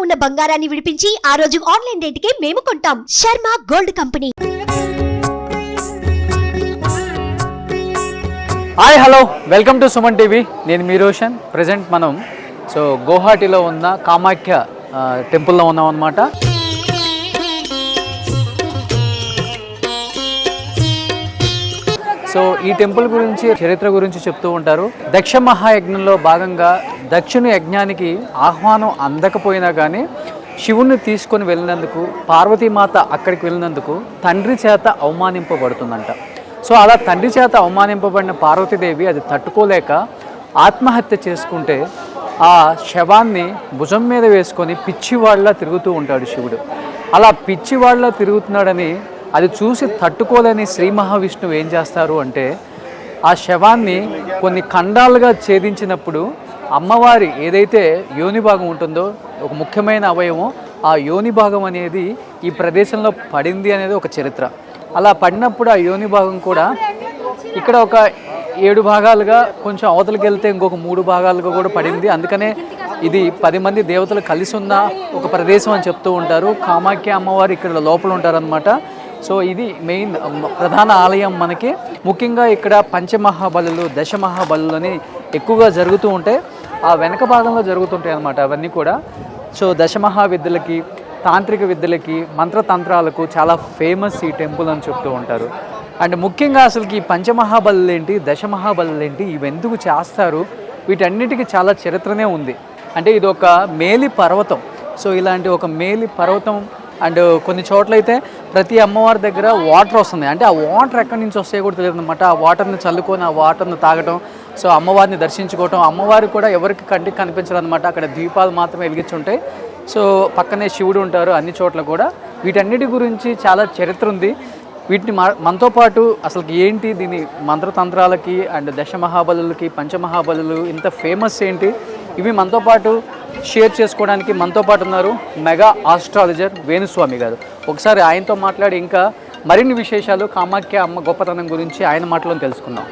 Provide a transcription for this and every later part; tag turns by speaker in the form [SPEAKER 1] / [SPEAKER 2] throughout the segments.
[SPEAKER 1] ఉన్న బంగారాన్ని విడిపించి ఆ రోజు ఆన్లైన్ రేటుకే మేము కొంటాం. Sharma gold company.
[SPEAKER 2] Hi hello, welcome to Suman TV. నేను మీ రోషన్. ప్రజెంట్ మనం గౌహాటిలో ఉన్న కామాఖ్య టెంపుల్లో ఉన్నాం అన్నమాట. ఈ టెంపుల్ గురించి, చరిత్ర గురించి చెప్తూ ఉంటారు. దక్ష మహాయజ్ఞంలో భాగంగా దక్షుని యజ్ఞానికి ఆహ్వానం అందకపోయినా కానీ శివుణ్ణి తీసుకొని వెళ్ళినందుకు, పార్వతీమాత అక్కడికి వెళ్ళినందుకు తండ్రి చేత అవమానింపబడుతుందంట. అలా తండ్రి చేత అవమానింపబడిన పార్వతీదేవి అది తట్టుకోలేక ఆత్మహత్య చేసుకుంటే ఆ శవాన్ని భుజం మీద వేసుకొని పిచ్చివాళ్ళ తిరుగుతూ ఉంటాడు శివుడు. అలా పిచ్చివాళ్ళ తిరుగుతున్నాడని అది చూసి తట్టుకోలేని శ్రీ మహావిష్ణువు ఏం చేస్తారు అంటే, ఆ శవాన్ని కొన్ని ఖండాలుగా ఛేదించినప్పుడు అమ్మవారి ఏదైతే యోని భాగం ఉంటుందో, ఒక ముఖ్యమైన అవయవం, ఆ యోని భాగం అనేది ఈ ప్రదేశంలో పడింది అనేది ఒక చరిత్ర. అలా పడినప్పుడు ఆ యోని భాగం కూడా ఇక్కడ ఒక 7 భాగాలుగా, కొంచెం అవతలకి వెళ్తే ఇంకొక 3 భాగాలుగా కూడా పడింది. అందుకనే ఇది 10 మంది దేవతలు కలిసి ఉన్న ఒక ప్రదేశం అని చెప్తూ ఉంటారు. కామాఖ్య అమ్మవారు ఇక్కడ లోపల ఉంటారనమాట. ఇది మెయిన్ ప్రధాన ఆలయం మనకి. ముఖ్యంగా ఇక్కడ పంచమహాబలులు, దశమహాబలులు అని ఎక్కువగా జరుగుతూ ఉంటాయి. ఆ వెనక భాగంలో జరుగుతుంటాయి అన్నమాట అవన్నీ కూడా. దశమహావిద్యలకి, తాంత్రిక విద్యలకి, మంత్రతంత్రాలకు చాలా ఫేమస్ ఈ టెంపుల్ అని చెప్తూ ఉంటారు. అండ్ ముఖ్యంగా అసలుకి ఈ పంచమహాబలులు ఏంటి, దశమహాబలులు ఏంటి, ఇవి ఎందుకు చేస్తారు, వీటన్నిటికీ చాలా చరిత్రనే ఉంది. అంటే ఇది ఒక మేలి పర్వతం. ఇలాంటి ఒక మేలి పర్వతం. అండ్ కొన్ని చోట్ల అయితే ప్రతి అమ్మవారి దగ్గర వాటర్ వస్తుంది. అంటే ఆ వాటర్ ఎక్కడి నుంచి వస్తాయో కూడా తెలియదు అనమాట. ఆ వాటర్ని చల్లుకొని ఆ వాటర్ని తాగటం, అమ్మవారిని దర్శించుకోవటం. అమ్మవారు కూడా ఎవరికి కంటికి కనిపించరు అనమాట. అక్కడ దీపాలు మాత్రమే వెలిగించుంటాయి. పక్కనే శివుడు ఉంటారు అన్ని చోట్ల కూడా. వీటన్నిటి గురించి చాలా చరిత్ర ఉంది. వీటిని మనతో పాటు అసలు ఏంటి, దీని మంత్రతంత్రాలకి అండ్ దశమహాబలులకి, పంచమహాబలులు ఇంత ఫేమస్ ఏంటి, ఇవి మనతో పాటు షేర్ చేసుకోవడానికి మనతో పాటు ఉన్నారు మెగా ఆస్ట్రాలజర్ వేణుస్వామి గారు. ఒకసారి ఆయనతో మాట్లాడి ఇంకా మరిన్ని విశేషాలు కామాఖ్య అమ్మ గొప్పతనం గురించి ఆయన మాటలో తెలుసుకుందాం.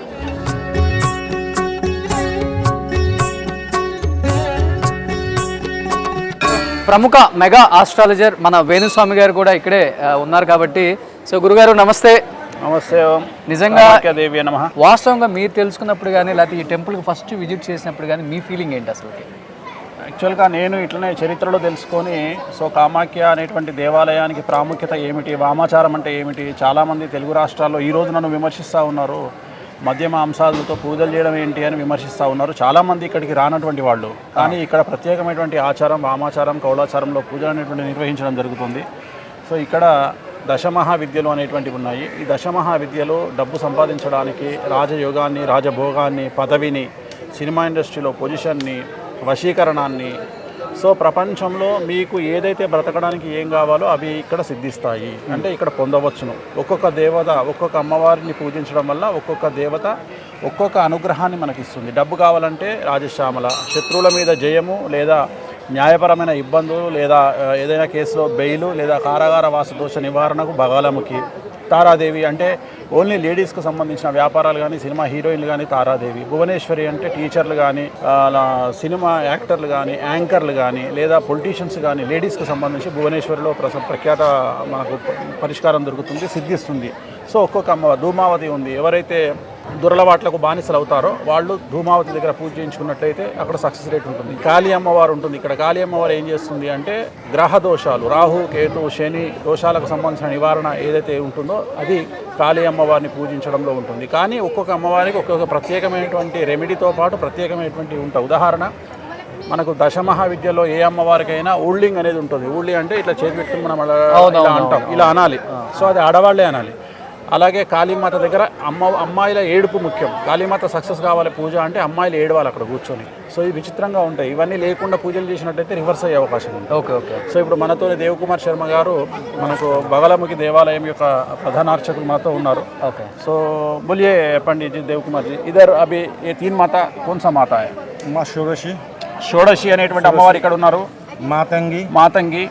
[SPEAKER 2] ప్రముఖ మెగా ఆస్ట్రాలజర్ మన వేణుస్వామి గారు కూడా ఇక్కడే ఉన్నారు కాబట్టి, గురుగారు నమస్తే.
[SPEAKER 3] నమస్తే.
[SPEAKER 2] నిజంగా వాస్తవంగా మీరు తెలుసుకున్నప్పుడు కానీ, లేకపోతే ఈ టెంపుల్కి ఫస్ట్ విజిట్ చేసినప్పుడు కానీ మీ ఫీలింగ్ ఏంటి అసలు?
[SPEAKER 3] యాక్చువల్గా నేను ఇట్లనే చరిత్రలో తెలుసుకొని కామాఖ్య అనేటువంటి దేవాలయానికి ప్రాముఖ్యత ఏమిటి, వామాచారం అంటే ఏమిటి, చాలామంది తెలుగు రాష్ట్రాల్లో ఈరోజు నన్ను విమర్శిస్తూ ఉన్నారు. మద్యమ అంశాలతో పూజలు చేయడం ఏంటి అని విమర్శిస్తూ ఉన్నారు. చాలామంది ఇక్కడికి రానటువంటి వాళ్ళు. కానీ ఇక్కడ ప్రత్యేకమైనటువంటి ఆచారం, వామాచారం, కౌలాచారంలో పూజలు అనేటువంటి నిర్వహించడం జరుగుతుంది. ఇక్కడ దశమహావిద్యలు అనేటువంటివి ఉన్నాయి. ఈ దశమహావిద్యలు డబ్బు సంపాదించడానికి, రాజయోగాన్ని, రాజభోగాన్ని, పదవిని, సినిమా ఇండస్ట్రీలో పొజిషన్ని, వశీకరణాన్ని, ప్రపంచంలో మీకు ఏదైతే బ్రతకడానికి ఏం కావాలో అవి ఇక్కడ సిద్ధిస్తాయి. అంటే ఇక్కడ పొందవచ్చును. ఒక్కొక్క దేవత, ఒక్కొక్క అమ్మవారిని పూజించడం వల్ల ఒక్కొక్క దేవత ఒక్కొక్క అనుగ్రహాన్ని మనకిస్తుంది. డబ్బు కావాలంటే రాజశ్యామల, శత్రువుల మీద జయము, లేదా న్యాయపరమైన ఇబ్బందులు, లేదా ఏదైనా కేసులో బెయిలు, లేదా కారాగార వాసదోష నివారణకు బగాలముఖి, తారాదేవి అంటే ఓన్లీ లేడీస్కు సంబంధించిన వ్యాపారాలు కానీ, సినిమా హీరోయిన్లు కానీ తారాదేవి, భువనేశ్వరి అంటే టీచర్లు కానీ, సినిమా యాక్టర్లు కానీ, యాంకర్లు కానీ, లేదా పొలిటీషియన్స్ కానీ, లేడీస్కి సంబంధించి భువనేశ్వరిలో ప్రఖ్యాత మనకు పరిష్కారం దొరుకుతుంది, సిద్ధిస్తుంది. ఒక్కొక్క అమ్మవారు, ధూమావతి ఉంది. ఎవరైతే దురలవాట్లకు బానిసలు అవుతారో వాళ్ళు ధూమావతి దగ్గర పూజ చేయించుకున్నట్లయితే అక్కడ సక్సెస్ రేట్ ఉంటుంది. కాళీ అమ్మవారు ఉంటుంది. ఇక్కడ కాళీ అమ్మవారు ఏం చేస్తుంది అంటే, గ్రహ దోషాలు, రాహు, కేతు, శని దోషాలకు సంబంధించిన నివారణ ఏదైతే ఉంటుందో అది కాళీ అమ్మవారిని పూజించడంలో ఉంటుంది. కానీ ఒక్కొక్క అమ్మవారికి ఒక్కొక్క ప్రత్యేకమైనటువంటి రెమెడీతో పాటు ప్రత్యేకమైనటువంటి ఉంటాయి. ఉదాహరణ, మనకు దశమహావిద్యలో ఏ అమ్మవారికైనా ఊళ్ళింగ్ అనేది ఉంటుంది. ఊళ్ళి అంటే ఇట్లా చేతి పెట్టుకుని మనం ఇలా అంటాం, ఇలా అనాలి. అది ఆడవాళ్లే అనాలి. అలాగే కాళీమాత దగ్గర అమ్మాయిల ఏడుపు ముఖ్యం. కాళీమాత సక్సెస్ కావాలి పూజ అంటే అమ్మాయిలు ఏడవాలి అక్కడ కూర్చొని. ఇది విచిత్రంగా ఉంటాయి. ఇవన్నీ లేకుండా పూజలు చేసినట్టయితే రివర్స్ అయ్యే అవకాశం ఉంది.
[SPEAKER 2] ఓకే.
[SPEAKER 3] ఇప్పుడు మనతో దేవకుమార్ శర్మ గారు, మనకు బగలాముఖి దేవాలయం యొక్క ప్రధాన అర్చకులు మనతో ఉన్నారు.
[SPEAKER 2] ఓకే.
[SPEAKER 3] बोलिए पंडित जी, देवकुमार जी, इधर अभी ये 3 माता कौन सा माता है?
[SPEAKER 4] माँ
[SPEAKER 3] షోడశి అనేటువంటి అమ్మవారు ఇక్కడ ఉన్నారు. మాతంగి,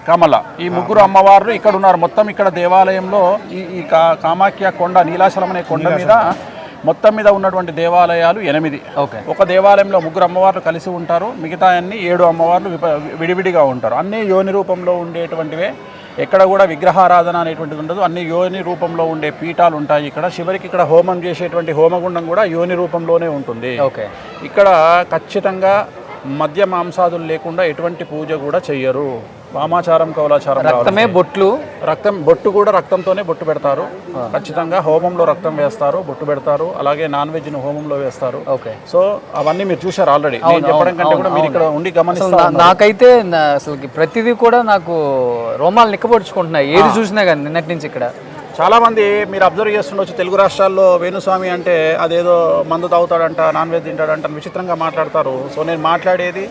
[SPEAKER 3] కమల, ఈ ముగ్గురు అమ్మవార్లు ఇక్కడ ఉన్నారు. మొత్తం ఇక్కడ దేవాలయంలో ఈ కామాఖ్య కొండ, నీలాచలం అనే కొండ మీద మొత్తం మీద ఉన్నటువంటి దేవాలయాలు 8.
[SPEAKER 2] ఓకే.
[SPEAKER 3] ఒక దేవాలయంలో 3 అమ్మవార్లు కలిసి ఉంటారు, మిగతా అన్ని 7 అమ్మవార్లు విడివిడిగా ఉంటారు. అన్ని యోని రూపంలో ఉండేటువంటివే, ఎక్కడ కూడా విగ్రహారాధన అనేటువంటిది ఉండదు. అన్ని యోని రూపంలో ఉండే పీఠాలు ఉంటాయి ఇక్కడ. చివరికి ఇక్కడ హోమం చేసేటువంటి హోమగుండం కూడా యోని రూపంలోనే ఉంటుంది.
[SPEAKER 2] ఓకే.
[SPEAKER 3] ఇక్కడ ఖచ్చితంగా మద్య మాంసాదులు లేకుండా ఎటువంటి పూజ కూడా చెయ్యరు. వామాచారం కౌలాచారం,
[SPEAKER 2] రక్తమే బొట్లు,
[SPEAKER 3] బొట్టు కూడా రక్తంతోనే బొట్టు పెడతారు. ఖచ్చితంగా హోమంలో రక్తం వేస్తారు, బొట్టు పెడతారు. అలాగే నాన్ వెజ్ ని హోమంలో వేస్తారు.
[SPEAKER 2] ఓకే.
[SPEAKER 3] సో అవన్నీ మీరు చూశారు ఆల్రెడీ. నేను చెప్పడం కంటే కూడా మీరు ఇక్కడ ఉండి గమనిస్తారు.
[SPEAKER 2] నాకైతే అసలు ప్రతిదీ కూడా నాకు రోమాలు నిక్కబొడుచుకుంటున్నాయి ఏది చూసినా కానీ నిన్నటి నుంచి ఇక్కడ.
[SPEAKER 3] చాలామంది మీరు అబ్జర్వ్ చేస్తుండొచ్చు, తెలుగు రాష్ట్రాల్లో వేణుస్వామి అంటే అదేదో మందు తాగుతాడంట, నాన్ వెజ్ తింటాడంట అని విచిత్రంగా మాట్లాడతారు. సో నేను మాట్లాడేది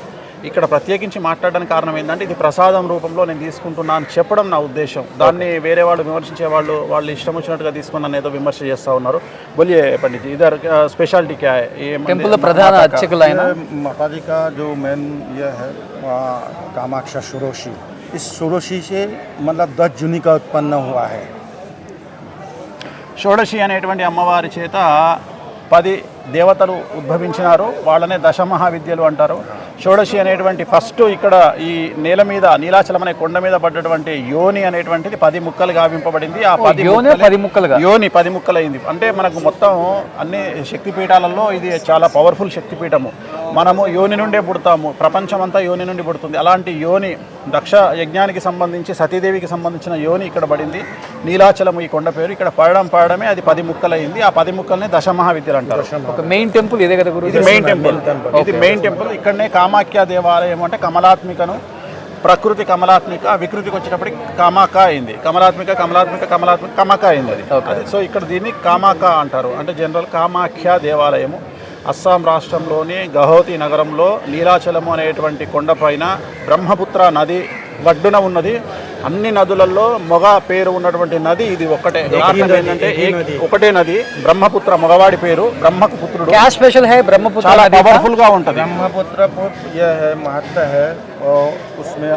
[SPEAKER 3] ఇక్కడ ప్రత్యేకించి మాట్లాడడానికి కారణం ఏంటంటే ఇది ప్రసాదం రూపంలో నేను తీసుకుంటున్నాను చెప్పడం నా ఉద్దేశం. దాన్ని వేరే వాళ్ళు విమర్శించే వాళ్ళు ఇష్టం వచ్చినట్టుగా తీసుకుని నన్ను ఏదో విమర్శ చేస్తూ ఉన్నారు. బోలియే పండిత్ ఇదర్ స్పెషాలిటీ క్యా హై?
[SPEAKER 2] టెంపుల్ ప్రధాన అర్చకులు అయిన
[SPEAKER 4] माताजी का जो मेन ये है कामाक्षा षोडशी, इस षोडशी से मतलब 10 जून का उत्पन्न हुआ है.
[SPEAKER 3] షోడశి అనేటువంటి అమ్మవారి చేత 10 దేవతలు ఉద్భవించినారు. వాళ్ళనే దశమహావిద్యలు అంటారు. షోడశి అనేటువంటి ఫస్ట్ ఇక్కడ ఈ నేల మీద నీలాచలం అనే కొండ మీద పడ్డటువంటి యోని అనేటువంటిది 10 ముక్కలుగా గావింపబడింది. ఆ 10
[SPEAKER 2] ముక్కలుగా
[SPEAKER 3] యోని 10 ముక్కలైంది. అంటే మనకు మొత్తం అన్ని శక్తిపీఠాలలో ఇది చాలా పవర్ఫుల్ శక్తిపీఠము. మనము యోని నుండే పుడతాము, ప్రపంచం అంతా యోని నుండి పుడుతుంది. అలాంటి యోని దక్ష యజ్ఞానికి సంబంధించి సతీదేవికి సంబంధించిన యోని ఇక్కడ పడింది. నీలాచలము ఈ కొండ పేరు. ఇక్కడ పడడమే అది 10 ముక్కలైంది. ఆ 10 ముక్కల్ని దశమహావిద్యలు అంటారు.
[SPEAKER 2] ఒక మెయిన్ టెంపుల్ ఇదే కదా గురు?
[SPEAKER 3] ఇది మెయిన్ టెంపుల్. ఇది మెయిన్ టెంపుల్. ఇక్కడనే కామాఖ్య దేవాలయం అంటే కమలాత్మికను, ప్రకృతి కమలాత్మిక, వికృతికి వచ్చేటప్పటికి కామాక అయింది. కమక అయింది అది. సో ఇక్కడ దీన్ని కామాక అంటారు. అంటే జనరల్ కామాఖ్య దేవాలయము అస్సాం రాష్ట్రంలోని గౌహతి నగరంలో నీలాచలము అనేటువంటి కొండపైన బ్రహ్మపుత్ర నది వడ్డున ఉన్నది. అన్ని నదులలో మొగ పేరు ఉన్నటువంటి నది ఇది ఒక్కటే. ఏంటంటే ఒకటే నది, బ్రహ్మపుత్ర మగవాడి పేరు, బ్రహ్మకు పుత్రుడు.
[SPEAKER 2] क्या स्पेशल है ब्रह्मपुत्र?
[SPEAKER 3] చాలా పవర్ఫుల్ గా ఉంటుంది.
[SPEAKER 4] ब्रह्मपुत्र यह है महत्व है, और उसमें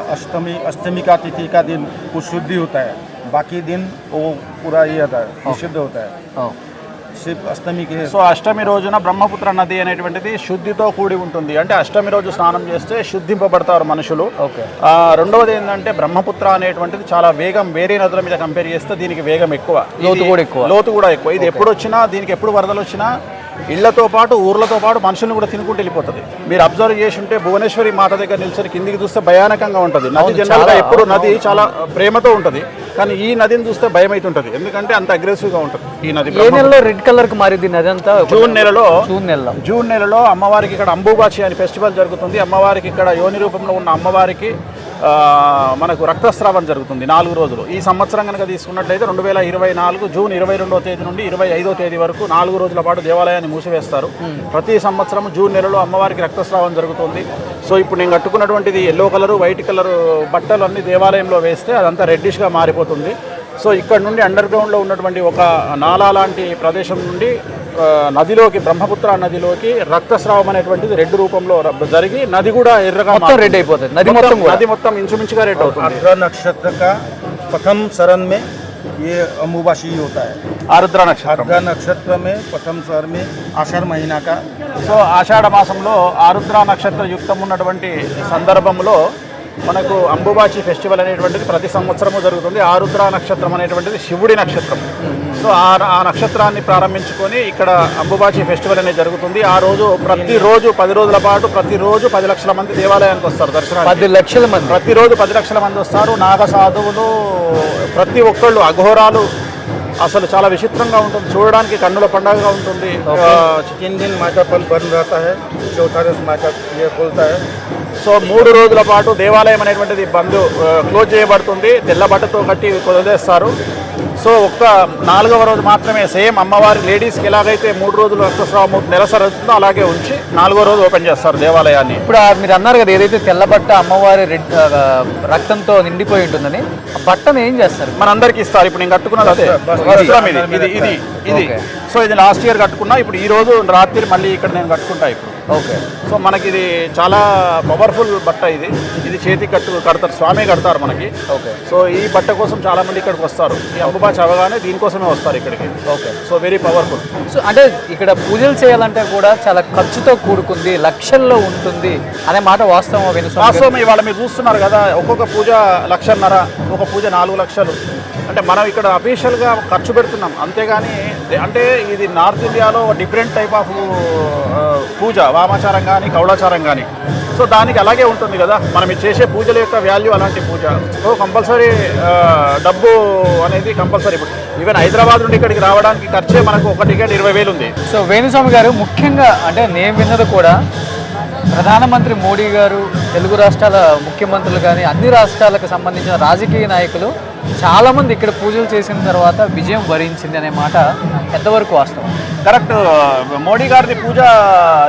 [SPEAKER 4] अष्टमी का तिथि का दिन वो शुद्धि होता है, बाकी दिन वो पूरा ये होता है, विशुद्ध होता है. सिर्फ अष्टमी के.
[SPEAKER 3] సో అష్టమి రోజున బ్రహ్మపుత్ర నది అనేటువంటిది శుద్ధితో కూడి ఉంటుంది. అంటే అష్టమి రోజు స్నానం చేస్తే శుద్ధింపబడతారు మనుషులు. రెండవది ఏంటంటే బ్రహ్మపుత్ర అనేటువంటిది చాలా వేగం, వేరే నదుల మీద కంపేర్ చేస్తే దీనికి వేగం ఎక్కువ, లోతు కూడా ఎక్కువ. ఇది ఎప్పుడు వచ్చినా, దీనికి ఎప్పుడు వరదలు వచ్చినా ఇళ్లతో పాటు ఊర్లతో పాటు మనుషులను కూడా తినుకుంటూ వెళ్ళిపోతుంది. మీరు అబ్జర్వ్ చేసి ఉంటే భువనేశ్వరి మాత దగ్గర నిలిచి కిందికి చూస్తే భయానకంగా ఉంటుంది. నది జనరల్గా ఎప్పుడు నది చాలా ప్రేమతో ఉంటుంది, కానీ ఈ నదిని చూస్తే భయం అవుతుంటుంది. ఎందుకంటే అంత అగ్రెసివ్ గా ఉంటుంది ఈ నది.
[SPEAKER 2] ఏ నెలలో రెడ్ కలర్ కి మారింది నది అంతా?
[SPEAKER 3] జూన్ నెలలో అమ్మవారికి ఇక్కడ అంబుబాచి అని ఫెస్టివల్ జరుగుతుంది. అమ్మవారికి ఇక్కడ యోని రూపంలో ఉన్న అమ్మవారికి మనకు రక్తస్రావం జరుగుతుంది 4 రోజులు. ఈ సంవత్సరం కనుక తీసుకున్నట్లయితే 2024 జూన్ 22వ తేదీ నుండి 25వ తేదీ వరకు 4 రోజుల పాటు దేవాలయాన్ని మూసివేస్తారు. ప్రతి సంవత్సరం జూన్ నెలలో అమ్మవారికి రక్తస్రావం జరుగుతుంది. సో ఇప్పుడు నేను కట్టుకున్నటువంటిది ఎల్లో కలరు, వైట్ కలరు బట్టలు అన్ని దేవాలయంలో వేస్తే అదంతా రెడ్డిష్గా మారిపోతుంది. సో ఇక్కడ నుండి అండర్ గ్రౌండ్లో ఉన్నటువంటి ఒక నాలా లాంటి ప్రదేశం నుండి నదిలోకి, బ్రహ్మపుత్ర నదిలోకి రక్తస్రావం అనేటువంటిది రెడ్ రూపంలో జరిగి నది కూడా ఎర్రగా
[SPEAKER 2] రెడ్ అయిపోతుంది.
[SPEAKER 3] నది మొత్తం ఇంచుమించుగా రెడ్ అవుతుంది.
[SPEAKER 4] आर्द्रा नक्षत्र का प्रथम शरण में ये अम्बुबासी होता है.
[SPEAKER 3] ఆరుద్ర నక్షత్రం.
[SPEAKER 4] आर्द्रा नक्षत्र में प्रथम शरण में आषाढ़ महीना का.
[SPEAKER 3] సో ఆషాఢ మాసంలో ఆరుద్ర నక్షత్ర యుక్తం ఉన్నటువంటి సందర్భంలో మనకు అంబుబాచి ఫెస్టివల్ అనేటువంటిది ప్రతి సంవత్సరము జరుగుతుంది. ఆరుద్ర నక్షత్రం అనేటువంటిది శివుడి నక్షత్రం. సో ఆ నక్షత్రాన్ని ప్రారంభించుకొని ఇక్కడ అంబుబాచి ఫెస్టివల్ అనేది జరుగుతుంది. ఆ రోజు ప్రతిరోజు 10 రోజుల పాటు ప్రతిరోజు 10 లక్షల మంది దేవాలయానికి వస్తారు దర్శనానికి.
[SPEAKER 2] 10 లక్షల మంది
[SPEAKER 3] ప్రతిరోజు 10 లక్షల మంది వస్తారు. నాగ సాధువులు, ప్రతి ఒక్కళ్ళు, అఘోరాలు. అసలు చాలా విచిత్రంగా ఉంటుంది, చూడడానికి కన్నుల పండుగగా ఉంటుంది.
[SPEAKER 4] 3 दिन माता पल बंद रहता है, चौथा दिन माता ये खुलता है.
[SPEAKER 3] సో 3 రోజుల పాటు దేవాలయం అనేటువంటిది క్లోజ్ చేయబడుతుంది. తెల్ల బట్టతో కట్టి వదిలేస్తారు. సో ఒక్క 4వ రోజు మాత్రమే సేమ్ అమ్మవారి లేడీస్కి ఎలాగైతే 3 రోజులు రక్తస్రావం నెలసరి అవుతుందో అలాగే ఉంచి 4వ రోజు ఓపెన్ చేస్తారు దేవాలయాన్ని.
[SPEAKER 2] ఇప్పుడు మీరు అన్నారు కదా ఏదైతే తెల్లబట్ట అమ్మవారి రక్తంతో నిండిపోయి ఉంటుందని, ఆ బట్టను ఏం చేస్తారు?
[SPEAKER 3] మనందరికి ఇస్తారు. ఇప్పుడు నేను కట్టుకున్నది అదే వస్త్రం ఇది. సో ఇది లాస్ట్ ఇయర్ కట్టుకున్నా. ఇప్పుడు ఈ రోజు రాత్రి మళ్ళీ ఇక్కడ నేను కట్టుకుంటా. ఇప్పుడు
[SPEAKER 2] ఓకే.
[SPEAKER 3] సో మనకి ఇది చాలా పవర్ఫుల్ బట్ట. ఇది చేతి కడతారు, స్వామి కడతారు మనకి.
[SPEAKER 2] ఓకే.
[SPEAKER 3] సో ఈ బట్ట కోసం చాలా మంది ఇక్కడికి వస్తారు. ఈ అంబుబాచి అవగానే దీనికోసమే వస్తారు ఇక్కడికి.
[SPEAKER 2] Okay.
[SPEAKER 3] So very powerful.
[SPEAKER 2] So అంటే ఇక్కడ పూజలు చేయాలంటే కూడా చాలా ఖర్చుతో కూడుకుంది, లక్షల్లో ఉంటుంది అనే మాట వాస్తవం.
[SPEAKER 3] వాస్తవం. ఇవాళ మీరు చూస్తున్నారు కదా, ఒక్కొక్క పూజ 1,50,000, ఒక పూజ 4 లక్షలు. అంటే మనం ఇక్కడ అఫీషియల్గా ఖర్చు పెడుతున్నాం, అంతేగాని అంటే ఇది నార్త్ ఇండియాలో డిఫరెంట్ టైప్ ఆఫ్ పూజ, వామాచారం కానీ కౌళాచారం కానీ. సో దానికి అలాగే ఉంటుంది కదా, మనం ఇది చేసే పూజల యొక్క వాల్యూ అలాంటి పూజ. సో కంపల్సరీ డబ్బు అనేది కంపల్సరీ. ఈవెన్ హైదరాబాద్ నుండి ఇక్కడికి రావడానికి ఖర్చే మనకు ఒక టికెట్ 20,000 ఉంది.
[SPEAKER 2] సో వేణుస్వామి గారు, ముఖ్యంగా అంటే నేను విన్నది కూడా ప్రధానమంత్రి మోడీ గారు, తెలుగు రాష్ట్రాల ముఖ్యమంత్రులు కానీ అన్ని రాష్ట్రాలకు సంబంధించిన రాజకీయ నాయకులు చాలామంది ఇక్కడ పూజలు చేసిన తర్వాత విజయం వరించింది అనే మాట ఎంతవరకు వాస్తవం?
[SPEAKER 3] కరెక్ట్. మోడీ గారిది పూజ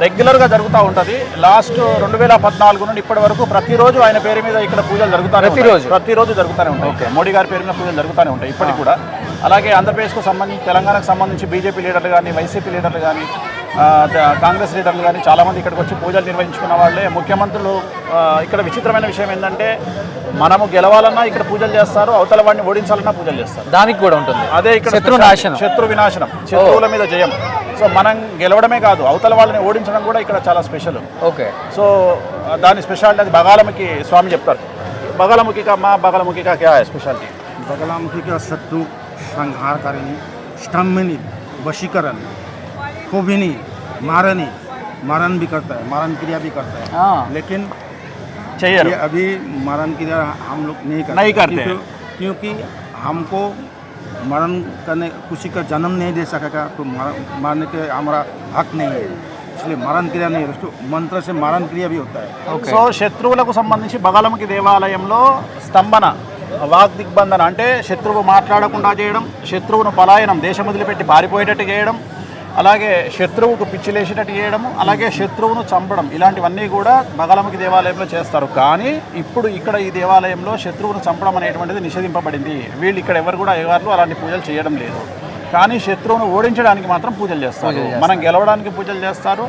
[SPEAKER 3] రెగ్యులర్గా జరుగుతూ ఉంటుంది. లాస్ట్ 2014 నుండి ఇప్పటి వరకు ప్రతిరోజు ఆయన పేరు మీద ఇక్కడ పూజలు జరుగుతాయి. ప్రతిరోజు జరుగుతూనే ఉంటాయి. ఓకే. మోడీ గారి పేరు మీద పూజలు జరుగుతూనే ఉంటాయి ఇప్పటికి కూడా. అలాగే ఆంధ్రప్రదేశ్కు సంబంధించి, తెలంగాణకు సంబంధించి బీజేపీ లీడర్లు కానీ, వైసీపీ లీడర్లు కానీ, కాంగ్రెస్ లీడర్లు కానీ చాలామంది ఇక్కడికి వచ్చి పూజలు నిర్వహించుకున్న వాళ్ళే. ముఖ్యమంత్రులు ఇక్కడ విచిత్రమైన విషయం ఏంటంటే, మనము గెలవాలన్నా ఇక్కడ పూజలు చేస్తారు, అవతల వాడిని ఓడించాలన్నా పూజలు చేస్తారు.
[SPEAKER 2] దానికి కూడా ఉంటుంది.
[SPEAKER 3] అదే ఇక్కడ శత్రు వినాశనం, శత్రువుల మీద జయం. సో మనం గెలవడమే కాదు, అవతల వాళ్ళని ఓడించడం కూడా ఇక్కడ చాలా స్పెషల్.
[SPEAKER 2] ఓకే.
[SPEAKER 3] సో దాని స్పెషాలిటీ అది బగాలముఖి స్వామి చెప్తారు. బగాలముఖి కా మా బగాలముఖి కా క్యా స్పెషాలిటీ?
[SPEAKER 4] बगलामुखी का शत्रु संहार करेनी, स्तंभनी, वशीकरण, कोभिनी, मारन भी करता है, मारन क्रिया भी करता है. लेकिन
[SPEAKER 3] चाहिए
[SPEAKER 4] ये अभी मारन क्रिया हम लोग नहीं करते क्योंकि हमको मरण करने, किसी का जन्म नहीं दे सकेगा तो मारने के हमारा हक नहीं है, इसलिए मरण क्रिया नहीं है. उसको मंत्र से मरण क्रिया भी होता है.
[SPEAKER 3] సో శత్రువులకు సంబంధించి బగాలముఖి దేవాలయంలో స్తంభన, వాగ్దిగ్బంధన అంటే శత్రువు మాట్లాడకుండా చేయడం, శత్రువును పలాయనం, దేశం వదిలిపెట్టి పారిపోయేటట్టు చేయడం, అలాగే శత్రువుకు పిచ్చిలేసేటట్టు చేయడం, అలాగే శత్రువును చంపడం, ఇలాంటివన్నీ కూడా బగాలముఖి దేవాలయంలో చేస్తారు. కానీ ఇప్పుడు ఇక్కడ ఈ దేవాలయంలో శత్రువును చంపడం అనేటువంటిది నిషేధింపబడింది. వీళ్ళు ఇక్కడ ఎవరు కూడా ఎవరు అలాంటి పూజలు చేయడం లేదు. కానీ శత్రువును ఓడించడానికి మాత్రం పూజలు చేస్తారు, మనం గెలవడానికి పూజలు చేస్తారు.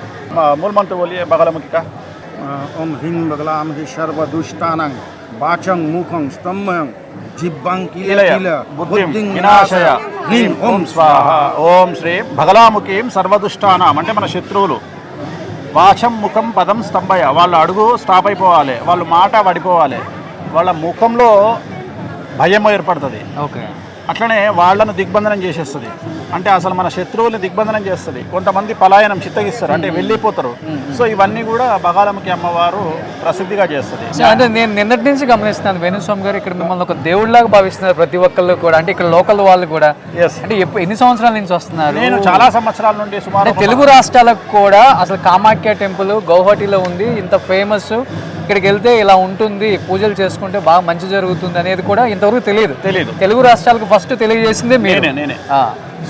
[SPEAKER 3] మూలమంత్ర బోలియే బగాలముఖిక.
[SPEAKER 4] ఓం హ్రీం బగలాముఖి సర్వదుష్టానం వాచం ముఖం స్తంభం జిబ్బాం కిల బుద్ధిం వినాశయ హ్రీం ఓం స్వాహ.
[SPEAKER 3] ఓం శ్రీ బగలాముఖీం సర్వదుష్టానం అంటే మన శత్రువులు. వాచం ముఖం పదం స్తంభయ, వాళ్ళ అడుగు స్టాప్ అయిపోవాలి, వాళ్ళ మాట పడిపోవాలి, వాళ్ళ ముఖంలో భయం ఏర్పడుతుంది.
[SPEAKER 2] ఓకే.
[SPEAKER 3] అట్లనే వాళ్ళను దిగ్బంధనం చేసేస్తుంది. అంటే అసలు మన శత్రువుల్ని దిగ్బంధనం చేస్తుంది. కొంతమంది పలాయనం, చిత్తగిస్తారు, అంటే వెళ్ళిపోతారు. సో ఇవన్నీ కూడా బగాలముఖి అమ్మవారు ప్రసిద్ధిగా చేస్తుంది.
[SPEAKER 2] అంటే నేను నిన్నటి నుంచి గమనిస్తున్నాను వేణుస్వామి గారు, ఇక్కడ మిమ్మల్ని ఒక దేవుడిలాగా భావిస్తున్నారు ప్రతి ఒక్కళ్ళు కూడా. అంటే ఇక్కడ లోకల్ వాళ్ళు కూడా. అంటే ఎన్ని సంవత్సరాల నుంచి వస్తున్నారు?
[SPEAKER 3] నేను చాలా సంవత్సరాల నుండి, సుమారు
[SPEAKER 2] తెలుగు రాష్ట్రాలకు కూడా అసలు కామాఖ్య టెంపుల్ గౌహటిలో ఉంది, ఇంత ఫేమస్. ఇక్కడికి వెళ్తే ఇలా ఉంటుంది, పూజలు చేసుకుంటే బాగా మంచి జరుగుతుంది అనేది కూడా ఇంతవరకు తెలియదు. తెలుగు రాష్ట్రాలకు ఫస్ట్ తెలియజేసిందే నేనే.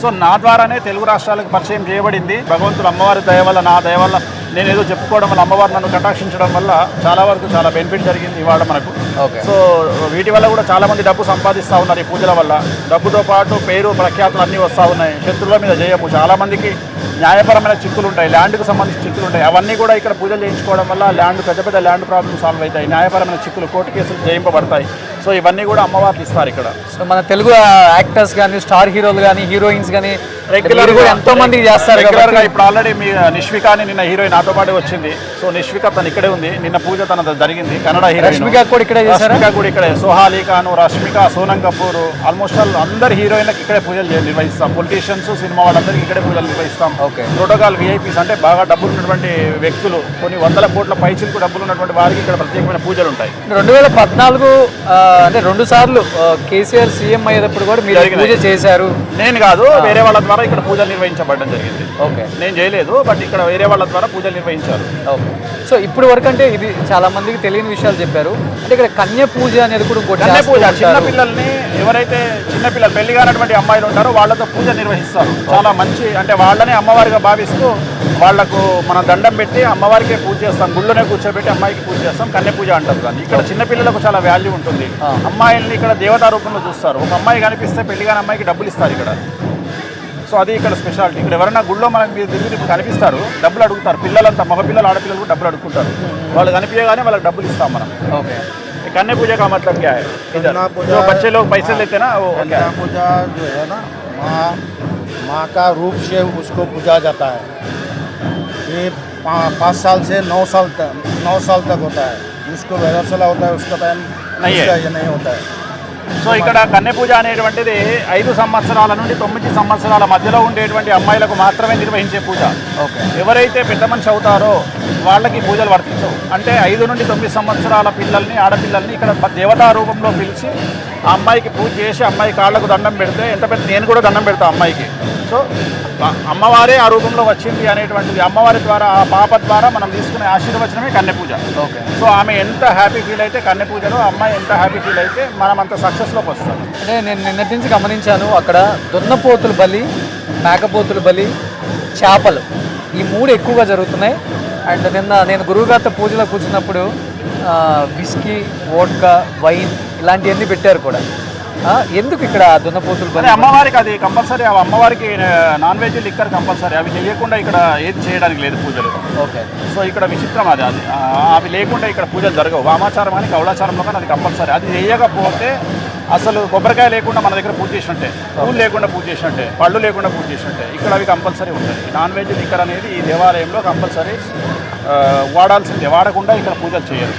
[SPEAKER 3] సో నా ద్వారానే తెలుగు రాష్ట్రాలకు పరిచయం చేయబడింది. భగవంతుడు అమ్మవారి దయ వల్ల, నా దయ వల్ల, నేను ఏదో చెప్పుకోవడం వల్ల, అమ్మవారు నన్ను కటాక్షించడం వల్ల చాలా వరకు చాలా బెనిఫిట్ జరిగింది ఇవాళ మనకు. సో వీటి వల్ల కూడా చాలా మంది డబ్బు సంపాదిస్తూ ఉన్నారు ఈ పూజల వల్ల. డబ్బుతో పాటు పేరు ప్రఖ్యాతులు అన్నీ వస్తూ ఉన్నాయి. శత్రువుల మీద జయము. చాలా మందికి న్యాయపరమైన చిక్కులు ఉంటాయి, ల్యాండ్కు సంబంధించిన చిక్కులు ఉంటాయి. అవన్నీ కూడా ఇక్కడ పూజలు చేయించుకోవడం వల్ల ల్యాండ్, పెద్ద పెద్ద ల్యాండ్ ప్రాబ్లమ్స్ సాల్వ్ అవుతాయి, న్యాయపరమైన చిక్కులు, కోర్టు కేసులు జయింపబడతాయి. సో ఇవన్నీ కూడా అమ్మవార్లు ఇస్తారు ఇక్కడ.
[SPEAKER 2] సో మన తెలుగు యాక్టర్స్ కానీ, స్టార్ హీరోలు కానీ, హీరోయిన్స్ కానీ రెగ్యులర్ గా ఎంతో మంది చేస్తారు
[SPEAKER 3] రెగ్యులర్గా. ఇప్పుడు ఆల్రెడీ మీ నిష్విక అని నిన్న హీరోయిన్ నాతో పాటు వచ్చింది. సో నిష్విక తను ఇక్కడే ఉంది, నిన్న పూజ తన జరిగింది. కన్నడ హీరోయిన్
[SPEAKER 2] రష్మిక కూడా ఇక్కడే చేశారు.
[SPEAKER 3] రష్మిక కూడా ఇక్కడే. సోహాలి ఖాన్, రష్మిక, సోనం కపూర్, ఆల్మోస్ట్ ఆల్ అందరు హీరోయిన్లకు ఇక్కడే పూజలు నిర్వహిస్తాం. పొలిటీషియన్స్, సినిమా వాళ్ళందరికీ ఇక్కడే పూజలు నిర్వహిస్తాం.
[SPEAKER 2] ఓకే.
[SPEAKER 3] ప్రోటోకాల్ విఐపీస్ అంటే బాగా డబ్బులు ఉన్నటువంటి వ్యక్తులు, కొన్ని వందల కోట్ల పైచిలకు డబ్బులు ఉన్నటువంటి వారికి ఇక్కడ ప్రత్యేకమైన పూజలు ఉంటాయి.
[SPEAKER 2] 2014 అంటే 2 సార్లు కేసీఆర్ సీఎం అయ్యేటప్పుడు కూడా మీరు పూజ చేశారు.
[SPEAKER 3] నేను కాదు, వేరే వాళ్ళ ద్వారా ఇక్కడ పూజలు నిర్వహించబడడం జరిగింది.
[SPEAKER 2] ఓకే.
[SPEAKER 3] నేను చేయలేదు, బట్ ఇక్కడ వేరే వాళ్ళ ద్వారా పూజలు నిర్వహించారు.
[SPEAKER 2] ఓకే. సో ఇప్పుడు వరకు అంటే ఇది చాలా మందికి తెలియని విషయాలు చెప్పారు. అంటే ఇక్కడ కన్య పూజ అనేది కూడా
[SPEAKER 3] కన్య పూజ, చిన్నపిల్లల్ని ఎవరైతే చిన్నపిల్లలు పెళ్లి కానటువంటి అమ్మాయిలు ఉంటారో వాళ్ళతో పూజ నిర్వహిస్తారు. చాలా మంచి, అంటే వాళ్ళనే అమ్మవారిగా భావిస్తూ వాళ్లకు మన దండం పెట్టి అమ్మవారికే పూజ చేస్తాం. గుళ్ళోనే కూర్చోబెట్టి అమ్మాయికి పూజ చేస్తాం. కన్య పూజ అంటారు దాన్ని. ఇక్కడ చిన్నపిల్లలకు చాలా వాల్యూ ఉంటుంది. అమ్మాయిల్ని ఇక్కడ దేవతా రూపంలో చూస్తారు. ఒక అమ్మాయి కనిపిస్తే పెళ్లి కాని అమ్మాయికి డబ్బులు ఇస్తారు ఇక్కడ. సో అది ఇక్కడ స్పెషాలిటీ. ఇక్కడ ఎవరైనా గుళ్ళో మనకు మీరు తిరిగి కనిపిస్తారు, డబ్బులు అడుగుతారు. పిల్లలంతా మగపిల్లలు ఆడపిల్లలు కూడా డబ్బులు అడుగుతుంటారు. వాళ్ళు కనిపించగానే వాళ్ళకి డబ్బులు ఇస్తాం మనం.
[SPEAKER 2] ఓకే.
[SPEAKER 3] कन्या पूजा का मतलब क्या है?
[SPEAKER 4] कन्या पूजा
[SPEAKER 3] जो बच्चे लोग पैसे लेते हैं ना वो
[SPEAKER 4] कन्या पूजा जो है ना माँ का रूप से उसको पूजा जाता है। ये 5 साल से 9 साल तक होता है। जिसको वैरासला होता है उसका टाइम
[SPEAKER 3] नहीं है,
[SPEAKER 4] ये नहीं होता है।
[SPEAKER 3] సో ఇక్కడ కన్య పూజ అనేటువంటిది 5 సంవత్సరాల నుండి 9 సంవత్సరాల మధ్యలో ఉండేటువంటి అమ్మాయిలకు మాత్రమే నిర్వహించే పూజ.
[SPEAKER 2] ఓకే.
[SPEAKER 3] ఎవరైతే పెద్ద మనిషి అవుతారో వాళ్ళకి పూజలు వర్తించవు. అంటే 5 నుండి 9 సంవత్సరాల పిల్లల్ని ఆడపిల్లల్ని ఇక్కడ దేవతా రూపంలో పిలిచి ఆ అమ్మాయికి పూజ చేసి అమ్మాయి కాళ్ళకు దండం పెడితే ఎంత పెద్ద, నేను కూడా దండం పెడతాను అమ్మాయికి. సో అమ్మవారే ఆ రూపంలో వచ్చింది అనేటువంటిది, అమ్మవారి ద్వారా ఆ పాప ద్వారా మనం తీసుకునే ఆశీర్వచనమే కన్య పూజ.
[SPEAKER 2] ఓకే.
[SPEAKER 3] సో ఆమె ఎంత హ్యాపీ ఫీల్ అయితే కన్య పూజలో, అమ్మాయి ఎంత హ్యాపీ ఫీల్ అయితే మనం అంత సక్సెస్లోకి వస్తాం.
[SPEAKER 2] అంటే నేను నిన్నటి నుంచి గమనించాను, అక్కడ దున్నపోతుల బలి, మేకపోతుల బలి, చేపలు, ఈ 3 ఎక్కువగా జరుగుతున్నాయి. అండ్ నిన్న నేను గురువుగారితో పూజలో కూర్చున్నప్పుడు విస్కీ, వోడ్కా, వైన్ ఇలాంటివన్నీ పెట్టారు కూడా. ఎందుకు ఇక్కడ దున్నపోతులు బలి?
[SPEAKER 3] అమ్మవారికి అది కంపల్సరీ. అమ్మవారికి నాన్ వెజ్, లిక్కర్ కంపల్సరీ. అవి చేయకుండా ఇక్కడ ఏది చేయడానికి లేదు పూజలు.
[SPEAKER 2] ఓకే.
[SPEAKER 3] సో ఇక్కడ విచిత్రం అది. అవి లేకుండా ఇక్కడ పూజలు జరగవు. వామాచారం అని కౌలాచారంలో కానీ అది కంపల్సరీ. అది చేయకపోతే అసలు కొబ్బరికాయ లేకుండా మన దగ్గర పూజ చేసినట్టే, పూలు లేకుండా పూజ చేసినట్టే, పళ్ళు లేకుండా పూజ చేసినట్టే. ఇక్కడ అవి కంపల్సరీ ఉంటాయి. నాన్ వెజ్, లిక్కర్ అనేది ఈ దేవాలయంలో కంపల్సరీ వాడాల్సిందే. వాడకుండా ఇక్కడ పూజలు చేయరు.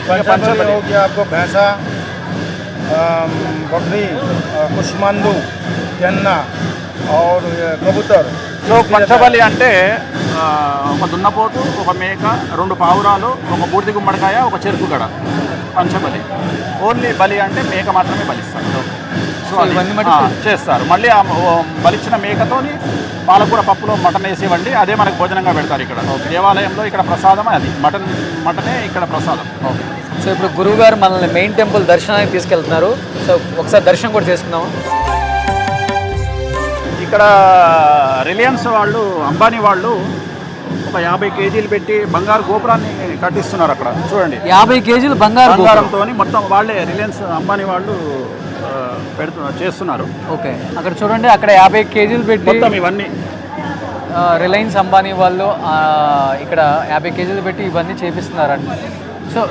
[SPEAKER 4] बकरी, कुष्मांडू, गन्ना और कबूतर.
[SPEAKER 3] సో పంచబలి అంటే ఒక దున్నపోతు, ఒక మేక, 2 పావురాలు, ఒక బూడిద గుమ్మడికాయ, ఒక చెరుకు గడ, పంచబలి. ఓన్లీ బలి అంటే మేక మాత్రమే బలిస్తారు. సో
[SPEAKER 2] ఇవన్నీ
[SPEAKER 3] చేస్తారు. మళ్ళీ ఆ బలిచ్చిన మేకతోని పాలకూర పప్పులో మటన్ వేసేవండి, అదే మనకు భోజనంగా పెడతారు ఇక్కడ దేవాలయంలో. ఇక్కడ ప్రసాదం అది మటనే ఇక్కడ ప్రసాదం.
[SPEAKER 2] ఓకే. సో ఇప్పుడు గురువుగారు మనల్ని మెయిన్ టెంపుల్ దర్శనానికి తీసుకెళ్తున్నారు. సో ఒకసారి దర్శనం కూడా చేసుకుందాము.
[SPEAKER 3] ఇక్కడ రిలయన్స్ వాళ్ళు, అంబానీ వాళ్ళు ఒక 50 కేజీలు పెట్టి బంగారు గోపురాన్ని కట్టిస్తున్నారు అక్కడ. చూడండి,
[SPEAKER 2] 50 కేజీలు బంగారంతో
[SPEAKER 3] మొత్తం వాళ్ళే, రిలయన్స్ అంబానీ వాళ్ళు చేస్తున్నారు.
[SPEAKER 2] ఓకే. అక్కడ చూడండి, అక్కడ 50 కేజీలు పెట్టి
[SPEAKER 3] మొత్తం ఇవన్నీ
[SPEAKER 2] రిలయన్స్ అంబానీ వాళ్ళు ఇక్కడ 50 కేజీలు పెట్టి ఇవన్నీ చేపిస్తున్నారండి. సో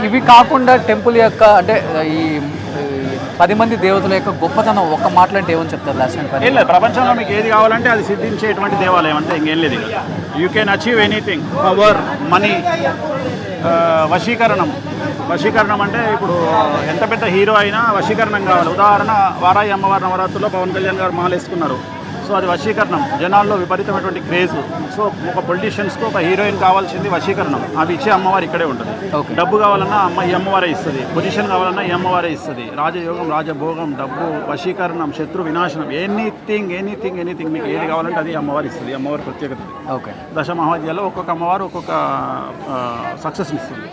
[SPEAKER 2] ఇవి కాకుండా టెంపుల్ యొక్క అంటే ఈ 10 మంది దేవతల యొక్క గొప్పతనం ఒక్క మాటలు అంటే ఏమని చెప్తారు? లాస్ట్ టైం
[SPEAKER 3] ఏం లేదు, ప్రపంచంలో మీకు ఏది కావాలంటే అది సిద్ధించేటువంటి దేవాలయం అంటే ఇంకేం లేదు. You can achieve anything. Power, money, వశీకరణం అంటే ఇప్పుడు ఎంత పెద్ద హీరో అయినా వశీకరణం కావాలి. ఉదాహరణ, వారాయి అమ్మవారి నవరాత్రుల్లో పవన్ కళ్యాణ్ గారు మాలేసుకున్నారు. సో అది వశీకరణం. జనాల్లో విపరీతమైనటువంటి క్రేజ్. సో ఒక పొలిటీషియన్స్కి ఒక హీరోయిన్ కావాల్సింది వశీకరణం. అవి ఇచ్చే అమ్మవారు ఇక్కడే ఉంటుంది. డబ్బు కావాలన్నా ఈ అమ్మవారే ఇస్తుంది. పొజిషన్ కావాలన్నా ఈ అమ్మవారే ఇస్తుంది. రాజయోగం, రాజభోగం, డబ్బు, వశీకరణం, శత్రు వినాశనం, ఎనీథింగ్ మీకు ఏది కావాలంటే అది అమ్మవారు ఇస్తుంది. అమ్మవారి ప్రత్యేకత.
[SPEAKER 2] ఓకే.
[SPEAKER 3] దశమహావిద్యాల్లో ఒక్కొక్క అమ్మవారు ఒక్కొక్క సక్సెస్ ఇస్తుంది.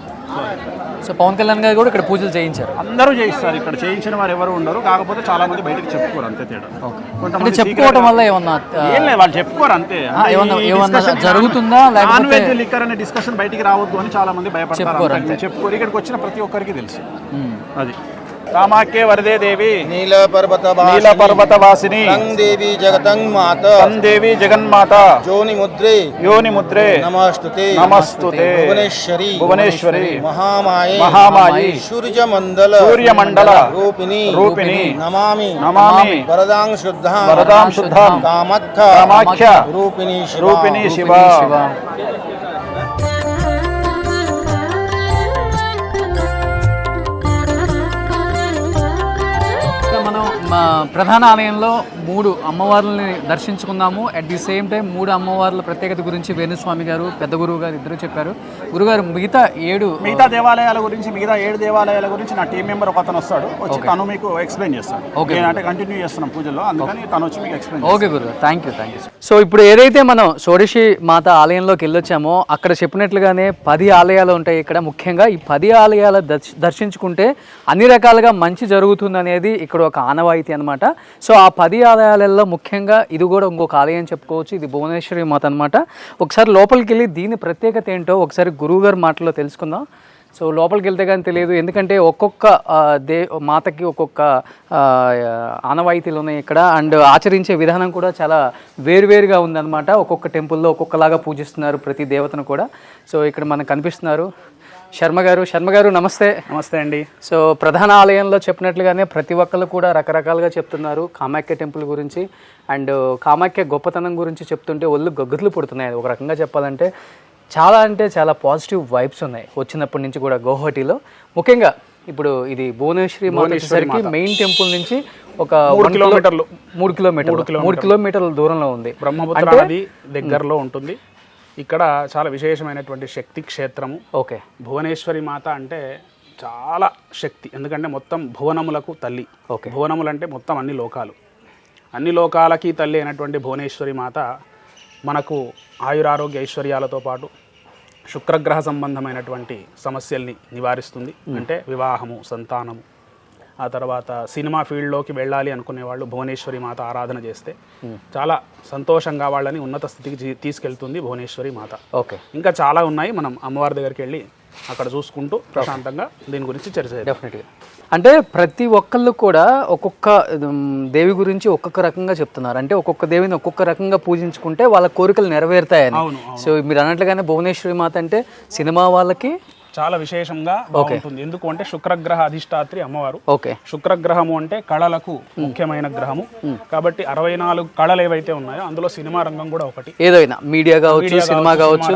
[SPEAKER 2] సో పవన్ కళ్యాణ్ గారు కూడా ఇక్కడ పూజలు చేయించారు.
[SPEAKER 3] అందరూ చేయిస్తారు. ఇక్కడ చేయించిన వారు ఎవరు ఉండరు. కాకపోతే చాలా మంది బయటకు చెప్పుకోరు, అంతే తేడా.
[SPEAKER 2] కొంతమంది చెప్పుకోవడం వల్ల ఏమన్నా
[SPEAKER 3] ఏం లేదు, వాళ్ళు చెప్పుకోరు అంతే.
[SPEAKER 2] జరుగుతుందా?
[SPEAKER 3] నాన్ వెజ్, లిక్కర్ అనే డిస్కషన్ బయటికి రావద్దు అని చాలా మంది భయపడతారు. చెప్పుకోరు. ఇక్కడికి వచ్చిన ప్రతి ఒక్కరికి తెలుసు అది. కామాఖ్య వరదే దేవి, నీల పర్వత వాసిని,
[SPEAKER 4] దేవి
[SPEAKER 3] జగన్మాత, యోని ముద్రే
[SPEAKER 4] నమస్తుతే
[SPEAKER 3] భువనేశ్వరి
[SPEAKER 4] మహామాయి సూర్యమండల
[SPEAKER 3] రూపిణి
[SPEAKER 4] నమామి వరదాం శుద్ధాం
[SPEAKER 3] కామాఖ్య రూపిణి శివ.
[SPEAKER 2] మనం ప్రధాన ఆలయంలో 3 అమ్మవార్లని దర్శించుకున్నాము. అట్ ది సేమ్ టైం 3 అమ్మవార్ల ప్రత్యేకత గురించి వేణుస్వామి గారు, పెద్ద గురువు గారు ఇద్దరు చెప్పారు. గురుగారు మిగతా 7
[SPEAKER 3] దేవాలయాల గురించి, మిగతా 7 దేవాలయాల గురించి నా టీం మెంబర్ ఒకతను వస్తాడు, వచ్చి తను మీకు ఎక్స్ప్లెయిన్ చేస్తాడు. ఓకే. అంటే కంటిన్యూ చేస్తున్నాం పూజల్లో, అందుకని తను వచ్చి మీకు ఎక్స్ప్లెయిన్.
[SPEAKER 2] ఓకే గురుగారు, థ్యాంక్ యూ. సో ఇప్పుడు ఏదైతే మనం షోడశి మాత ఆలయంలోకి వెళ్ళొచ్చామో అక్కడ చెప్పినట్లుగానే 10 ఆలయాలు ఉంటాయి ఇక్కడ. ముఖ్యంగా ఈ 10 ఆలయాలు దర్శించుకుంటే అన్ని రకాలుగా మంచి జరుగుతుంది అనేది ఇక్కడ ఒక ఆనవాయితీ అనమాట. సో ఆ 10 ఆలయాలలో ముఖ్యంగా ఇది కూడా ఇంకొక ఆలయం చెప్పుకోవచ్చు. ఇది భువనేశ్వరి మాత అనమాట. ఒకసారి లోపలికి వెళ్ళి దీని ప్రత్యేకత ఏంటో ఒకసారి గురువుగారి మాటలో తెలుసుకుందాం. సో లోపలికి వెళ్తే కానీ తెలియదు, ఎందుకంటే ఒక్కొక్క మాతకి ఒక్కొక్క ఆనవాయితీలు ఉన్నాయి ఇక్కడ. అండ్ ఆచరించే విధానం కూడా చాలా వేరువేరుగా ఉందన్నమాట. ఒక్కొక్క టెంపుల్లో ఒక్కొక్కలాగా పూజిస్తున్నారు ప్రతి దేవతను కూడా. సో ఇక్కడ మనకు కనిపిస్తున్నారు శర్మ గారు నమస్తే.
[SPEAKER 3] నమస్తే అండి.
[SPEAKER 2] సో ప్రధాన ఆలయంలో చెప్పినట్లుగానే ప్రతి ఒక్కళ్ళు కూడా రకరకాలుగా చెప్తున్నారు కామాఖ్య టెంపుల్ గురించి. అండ్ కామాఖ్య గొప్పతనం గురించి చెప్తుంటే ఒళ్ళు గగ్గుర్లు పుడుతున్నాయి. ఒక రకంగా చెప్పాలంటే చాలా అంటే చాలా పాజిటివ్ వైబ్స్ ఉన్నాయి వచ్చినప్పటి నుంచి కూడా గౌహటిలో. ముఖ్యంగా ఇప్పుడు ఇది భువనేశ్వరి వచ్చేసరికి మెయిన్ టెంపుల్ నుంచి ఒక 3 కిలోమీటర్ల దూరంలో ఉంది.
[SPEAKER 3] బ్రహ్మపుత్ర నది దగ్గరలో ఉంటుంది. ఇక్కడ చాలా విశేషమైనటువంటి శక్తి క్షేత్రము.
[SPEAKER 2] ఓకే.
[SPEAKER 3] భువనేశ్వరి మాత అంటే చాలా శక్తి, ఎందుకంటే మొత్తం భువనములకు తల్లి.
[SPEAKER 2] ఓకే.
[SPEAKER 3] భువనములు అంటే మొత్తం అన్ని లోకాలకి తల్లి అయినటువంటి భువనేశ్వరి మాత మనకు ఆయురారోగ్య ఐశ్వర్యాలతో పాటు శుక్రగ్రహ సంబంధమైనటువంటి సమస్యల్ని నివారిస్తుంది. అంటే వివాహము, సంతానము, ఆ తర్వాత సినిమా ఫీల్డ్లోకి వెళ్ళాలి అనుకునే వాళ్ళు భువనేశ్వరి మాత ఆరాధన చేస్తే చాలా సంతోషంగా వాళ్ళని ఉన్నత స్థితికి తీసుకెళ్తుంది భువనేశ్వరి మాత.
[SPEAKER 2] ఓకే.
[SPEAKER 3] ఇంకా చాలా ఉన్నాయి, మనం అమ్మవారి దగ్గరికి వెళ్ళి అక్కడ చూసుకుంటూ ప్రశాంతంగా దీని గురించి చర్చ చేద్దాం.
[SPEAKER 2] డెఫినెట్గా. అంటే ప్రతి ఒక్కళ్ళు కూడా ఒక్కొక్క దేవి గురించి ఒక్కొక్క రకంగా చెప్తున్నారు. అంటే ఒక్కొక్క దేవిని ఒక్కొక్క రకంగా పూజించుకుంటే వాళ్ళ కోరికలు నెరవేరుతాయని. సో మీరు అన్నట్లుగానే భువనేశ్వరి మాత అంటే సినిమా వాళ్ళకి
[SPEAKER 3] చాలా విశేషంగా బాగుంటుంది. ఎందుకు అంటే శుక్రగ్రహ అధిష్టాత్రి అమ్మవారు.
[SPEAKER 2] ఓకే.
[SPEAKER 3] శుక్రగ్రహము అంటే కళలకు ముఖ్యమైన గ్రహము కాబట్టి 64 కళలు ఏవైతే ఉన్నాయో అందులో సినిమా రంగం కూడా ఒకటి.
[SPEAKER 2] ఏదైనా మీడియా కావచ్చు, సినిమా కావచ్చు,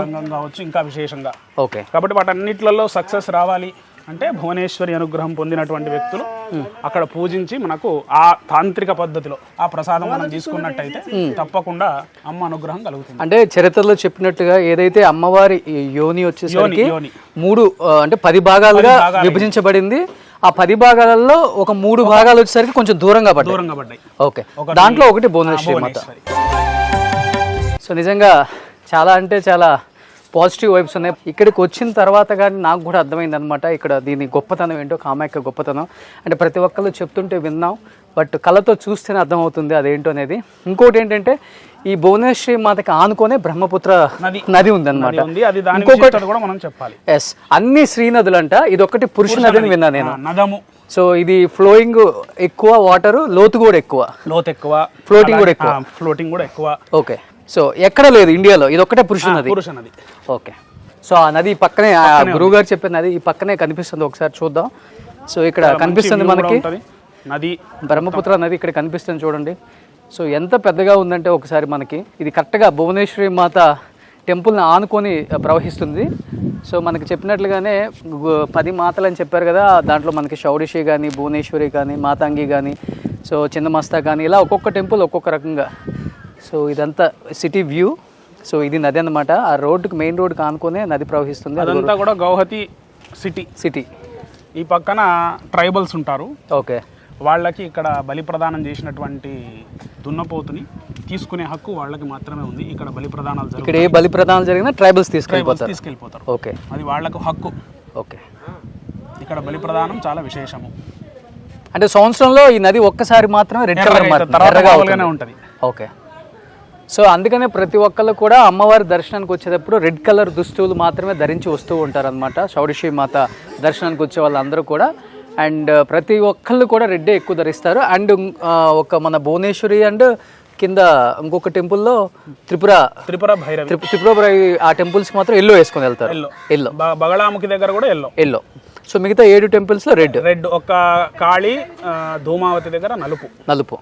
[SPEAKER 3] ఇంకా విశేషంగా.
[SPEAKER 2] ఓకే.
[SPEAKER 3] కాబట్టి వాటన్నిటిలలో సక్సెస్ రావాలి అంటే భువనేశ్వరి అనుగ్రహం పొందినటువంటి వ్యక్తులు అక్కడ పూజించి మనకు ఆ తాంత్రిక పద్ధతిలో ఆ ప్రసాదం మనం తీసుకున్నట్టయితే తప్పకుండా అమ్మ అనుగ్రహం కలుగుతుంది.
[SPEAKER 2] అంటే చరిత్రలో చెప్పినట్టుగా ఏదైతే అమ్మవారి యోని వచ్చేసరికి 3 అంటే 10 భాగాలుగా విభజించబడింది. ఆ 10 భాగాలలో ఒక 3 భాగాలు వచ్చేసరికి కొంచెం దూరంగా పడ్డాయి. ఓకే. దాంట్లో ఒకటి భువనేశ్వరి మాత. సో నిజంగా చాలా అంటే చాలా పాజిటివ్ వైబ్స్ ఉన్నాయి. ఇక్కడికి వచ్చిన తర్వాత కానీ నాకు కూడా అర్థమైంది అనమాట ఇక్కడ దీని గొప్పతనం ఏంటో, కామాఖ్య గొప్పతనం. అంటే ప్రతి ఒక్కళ్ళు చెప్తుంటే విన్నాం, బట్ కళ్ళతో చూస్తేనే అర్థమవుతుంది అదేంటో అనేది. ఇంకోటి ఏంటంటే ఈ భువనేశ్వరి మాతకి ఆనుకోనే బ్రహ్మపుత్ర నది ఉందన్నమాట. ఎస్, అన్ని శ్రీ నదులంట, ఇది ఒకటి పురుష నది అని విన్నా నేను. సో ఇది ఫ్లోయింగ్ ఎక్కువ, వాటర్ లోతు కూడా ఎక్కువ, ఫ్లోటింగ్ కూడా ఎక్కువ. ఓకే. సో ఎక్కడ లేదు ఇండియాలో, ఇది ఒక్కటే పురుష నది. ఓకే. సో ఆ నది పక్కనే, గురువు గారు చెప్పిన నది ఈ పక్కనే కనిపిస్తుంది. ఒకసారి చూద్దాం. సో ఇక్కడ కనిపిస్తుంది మనకి
[SPEAKER 3] నది,
[SPEAKER 2] బ్రహ్మపుత్ర నది ఇక్కడ కనిపిస్తుంది చూడండి. సో ఎంత పెద్దగా ఉందంటే ఒకసారి మనకి ఇది కరెక్ట్గా భువనేశ్వరి మాత టెంపుల్ని ఆనుకొని ప్రవహిస్తుంది. సో మనకి చెప్పినట్లుగానే 10 మాతలు అని చెప్పారు కదా, దాంట్లో మనకి షౌడిషి కానీ, భువనేశ్వరి కానీ, మాతాంగి కానీ, సో చిన్నమస్తా కానీ, ఇలా ఒక్కొక్క టెంపుల్ ఒక్కొక్క రకంగా. సో ఇదంతా సిటీ వ్యూ. సో ఇది నది అన్నమాట. ఆ రోడ్డుకి, మెయిన్ రోడ్డుకి ఆనుకునే నది ప్రవహిస్తుంది.
[SPEAKER 3] అదంతా కూడా గౌహతి సిటీ. ఈ పక్కన ట్రైబల్స్ ఉంటారు.
[SPEAKER 2] ఓకే.
[SPEAKER 3] వాళ్ళకి ఇక్కడ బలి ప్రదానం చేసినటువంటి దున్నపోతుని తీసుకునే హక్కు వాళ్ళకి మాత్రమే ఉంది. ఇక్కడ బలి ప్రదానాలు
[SPEAKER 2] ఇక్కడ ఏ బలి ప్రదానాలు జరిగినా ట్రైబల్స్ తీసుకెళ్ళిపోతారు.
[SPEAKER 3] ఓకే. అది వాళ్ళకు హక్కు.
[SPEAKER 2] ఓకే.
[SPEAKER 3] ఇక్కడ బలి ప్రదానం చాలా విశేషము.
[SPEAKER 2] అంటే సంవత్సరంలో ఈ నది ఒక్కసారి మాత్రమే రెడ్ కలర్
[SPEAKER 3] ఉంటుంది.
[SPEAKER 2] ఓకే. సో అందుకనే ప్రతి ఒక్కళ్ళు కూడా అమ్మవారి దర్శనానికి వచ్చేటప్పుడు రెడ్ కలర్ దుస్తువులు మాత్రమే ధరించి వస్తూ ఉంటారు అనమాట. షౌడిషి మాత దర్శనానికి వచ్చే వాళ్ళందరూ కూడా. అండ్ ప్రతి ఒక్కళ్ళు కూడా రెడ్డే ఎక్కువ ధరిస్తారు. అండ్ ఒక మన భువనేశ్వరి అండ్ కింద ఇంకొక టెంపుల్లో త్రిపుర భైరవి ఆ టెంపుల్స్కి మాత్రం ఎల్లో వేసుకొని వెళ్తారు. ఎల్లో.
[SPEAKER 3] బగళాముఖి దగ్గర కూడా ఎల్లో.
[SPEAKER 2] సో మిగతా 7 టెంపుల్స్లో రెడ్.
[SPEAKER 3] ఒక కాళీ, ధూమావతి దగ్గర నలుపు.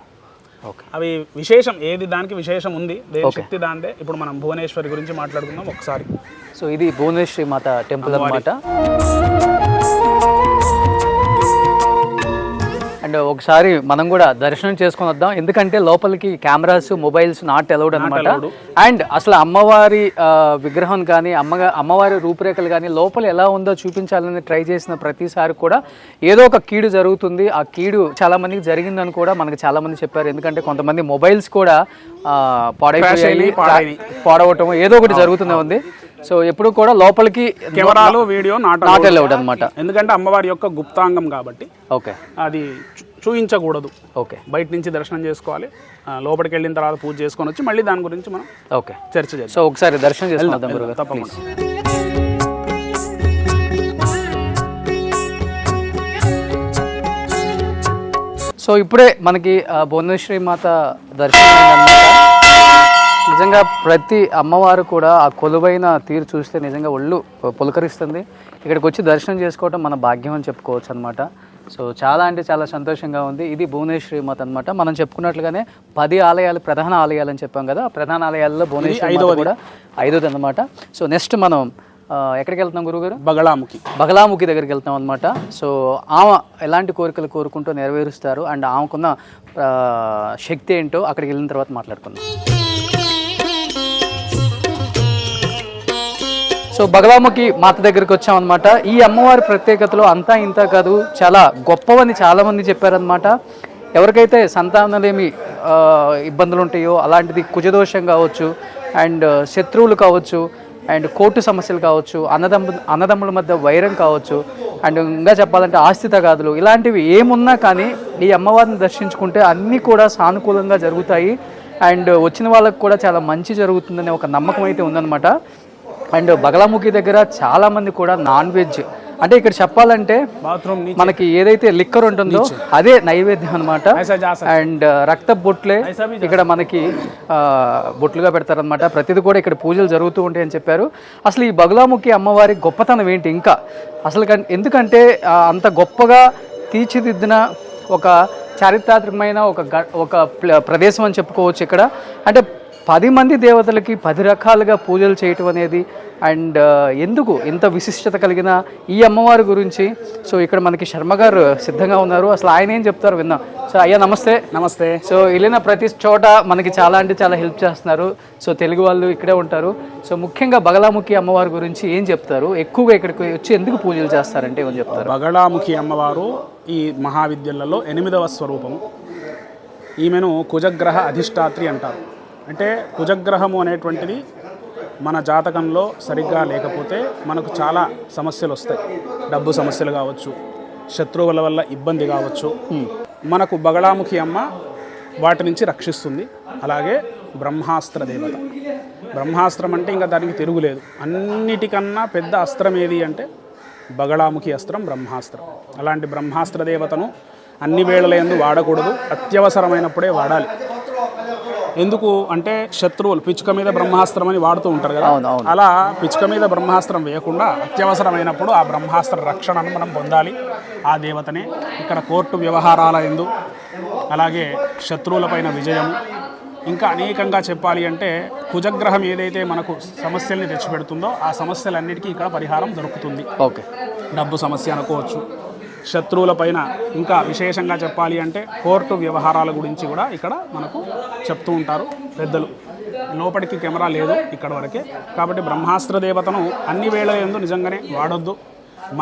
[SPEAKER 3] అవి విశేషం, ఏది దానికి విశేషం ఉంది, దేని శక్తి దాందే. ఇప్పుడు మనం భువనేశ్వరి గురించి మాట్లాడుకుందాం ఒకసారి.
[SPEAKER 2] సో ఇది భువనేశ్వరి మాత టెంపుల్ అన్నమాట. అండ్ ఒకసారి మనం కూడా దర్శనం చేసుకొని వద్దాం, ఎందుకంటే లోపలికి కెమెరాస్, మొబైల్స్ నాట్ అలౌడ్ అనమాట. అండ్ అసలు అమ్మవారి విగ్రహం కానీ, అమ్మవారి రూపురేఖలు కానీ లోపల ఎలా ఉందో చూపించాలని ట్రై చేసిన ప్రతిసారి కూడా ఏదో ఒక కీడు జరుగుతుంది. ఆ కీడు చాలా మందికి జరిగిందని కూడా మనకు చాలా మంది చెప్పారు. ఎందుకంటే కొంతమంది మొబైల్స్ కూడా పాడవటం ఏదో ఒకటి జరుగుతూనే ఉంది. సో ఎప్పుడు కూడా లోపలికి
[SPEAKER 3] కెమెరాలు, వీడియో నాట్
[SPEAKER 2] అలౌడ్ అనమాట.
[SPEAKER 3] ఎందుకంటే అమ్మవారి యొక్క గుప్తాంగం కాబట్టి
[SPEAKER 2] ఓకే,
[SPEAKER 3] అది చూయించకూడదు.
[SPEAKER 2] ఓకే,
[SPEAKER 3] బయట నుంచి దర్శనం చేసుకోవాలి. లోపలికి వెళ్ళిన తర్వాత పూజ చేసుకొని వచ్చి మళ్ళీ దాని గురించి మనం
[SPEAKER 2] ఓకే
[SPEAKER 3] చర్చ చేద్దాం.
[SPEAKER 2] సో ఒకసారి దర్శనం చేసుకుందాం
[SPEAKER 3] తప్పకుండా.
[SPEAKER 2] సో ఇప్పుడే మనకి భువనేశ్వరి మాత దర్శనం అయిందన్నమాట. నిజంగా ప్రతి అమ్మవారు కూడా ఆ కొలువైన తీరు చూస్తే నిజంగా ఒళ్ళు పులకరిస్తుంది. ఇక్కడికి వచ్చి దర్శనం చేసుకోవడం మన భాగ్యం అని చెప్పుకోవచ్చు అనమాట. సో చాలా అంటే చాలా సంతోషంగా ఉంది. ఇది భువనేశ్వరి మాత అనమాట. మనం చెప్పుకున్నట్లుగానే 10 ఆలయాలు ప్రధాన ఆలయాలు అని చెప్పాం కదా. ప్రధాన ఆలయాల్లో భువనేశ్వరి మాత కూడా 5వ అనమాట. సో నెక్స్ట్ మనం ఎక్కడికి వెళ్తున్నాం గురువుగారు? బగలాముఖి దగ్గరికి వెళ్తాం అనమాట. సో ఆమె ఎలాంటి కోరికలు కోరుకుంటూ నెరవేరుస్తారు అండ్ ఆమెకున్న శక్తి ఏంటో అక్కడికి వెళ్ళిన తర్వాత మాట్లాడుకుందాం. సో బగలాముఖి మాత దగ్గరికి వచ్చాం అనమాట. ఈ అమ్మవారి ప్రత్యేకతలో అంతా ఇంత కాదు, చాలా గొప్పవని చాలామంది చెప్పారనమాట. ఎవరికైతే సంతానలేమి ఇబ్బందులు ఉంటాయో అలాంటిది కుజదోషం కావచ్చు అండ్ శత్రువులు కావచ్చు అండ్ కోర్టు సమస్యలు కావచ్చు, అన్నదమ్ముల మధ్య వైరం కావచ్చు అండ్ ఇంకా చెప్పాలంటే ఆస్తి తగాదులు, ఇలాంటివి ఏమున్నా కానీ ఈ అమ్మవారిని దర్శించుకుంటే అన్నీ కూడా సానుకూలంగా జరుగుతాయి అండ్ వచ్చిన వాళ్ళకు కూడా చాలా మంచి జరుగుతుందనే ఒక నమ్మకం అయితే ఉందన్నమాట. అండ్ బగలాముఖి దగ్గర చాలామంది కూడా నాన్ వెజ్, అంటే ఇక్కడ చెప్పాలంటే మనకి ఏదైతే లిక్కర్ ఉంటుందో అదే నైవేద్యం అనమాట. అండ్ రక్త బొట్లే ఇక్కడ మనకి బొట్లుగా పెడతారనమాట. ప్రతిది కూడా ఇక్కడ పూజలు జరుగుతూ ఉంటాయని చెప్పారు. అసలు ఈ బగలాముఖి అమ్మవారి గొప్పతనం ఏంటి, ఇంకా అసలు ఎందుకంటే అంత గొప్పగా తీర్చిదిద్దిన ఒక చారిత్రాత్మకమైన ఒక ప్రదేశం అని చెప్పుకోవచ్చు. ఇక్కడ అంటే 10 మంది దేవతలకి 10 రకాలుగా పూజలు చేయటం అనేది అండ్ ఎందుకు ఇంత విశిష్టత కలిగిన ఈ అమ్మవారి గురించి సో ఇక్కడ మనకి శర్మ గారు సిద్ధంగా ఉన్నారు. అసలు ఆయన ఏం చెప్తారు విందాం. సో అయ్యా నమస్తే. సో వెళ్ళిన ప్రతి చోట మనకి చాలా అంటే చాలా హెల్ప్ చేస్తున్నారు. సో తెలుగు వాళ్ళు ఇక్కడే ఉంటారు. సో ముఖ్యంగా బగలాముఖి అమ్మవారి గురించి ఏం చెప్తారు, ఎక్కువగా ఇక్కడికి వచ్చి ఎందుకు పూజలు చేస్తారంటే ఏమని చెప్తారు?
[SPEAKER 5] బగలాముఖి అమ్మవారు ఈ మహావిద్యలలో 8వ స్వరూపము. ఈమెను కుజగ్రహ అధిష్టాత్రి అంటారు. అంటే కుజగ్రహము అనేటువంటిది మన జాతకంలో సరిగ్గా లేకపోతే మనకు చాలా సమస్యలు వస్తాయి. డబ్బు సమస్యలు కావచ్చు, శత్రువుల వల్ల ఇబ్బంది కావచ్చు. మనకు బగలాముఖి అమ్మ వాటి నుంచి రక్షిస్తుంది. అలాగే బ్రహ్మాస్త్ర దేవత. బ్రహ్మాస్త్రం అంటే ఇంకా దానికి తిరుగులేదు. అన్నిటికన్నా పెద్ద అస్త్రం ఏది అంటే బగలాముఖి అస్త్రం, బ్రహ్మాస్త్రం. అలాంటి బ్రహ్మాస్త్ర దేవతను అన్ని వేళలందు వాడకూడదు, అత్యవసరమైనప్పుడే వాడాలి. ఎందుకు అంటే శత్రువులు పిచ్చుక మీద బ్రహ్మాస్త్రం అని వాడుతూ ఉంటారు కదా, అలా పిచ్చుక మీద బ్రహ్మాస్త్రం వేయకుండా అత్యవసరమైనప్పుడు ఆ బ్రహ్మాస్త్ర రక్షణను మనం పొందాలి. ఆ దేవతనే ఇక్కడ కోర్టు వ్యవహారాల యందు, అలాగే శత్రువులపైన విజయం, ఇంకా అనేకంగా చెప్పాలి అంటే కుజగ్రహం ఏదైతే మనకు సమస్యల్ని తెచ్చిపెడుతుందో ఆ సమస్యలన్నిటికీ ఇక్కడ పరిహారం దొరుకుతుంది.
[SPEAKER 2] ఓకే,
[SPEAKER 5] డబ్బు సమస్య అనుకోవచ్చు, శత్రువుల పైన ఇంకా విశేషంగా చెప్పాలి అంటే కోర్టు వ్యవహారాల గురించి కూడా ఇక్కడ మనకు చెప్తూ ఉంటారు పెద్దలు. లోపలికి కెమెరా లేదు ఇక్కడ వరకే, కాబట్టి బ్రహ్మాస్త్ర దేవతను అన్ని వేళలందు నిజంగానే వాడొద్దు.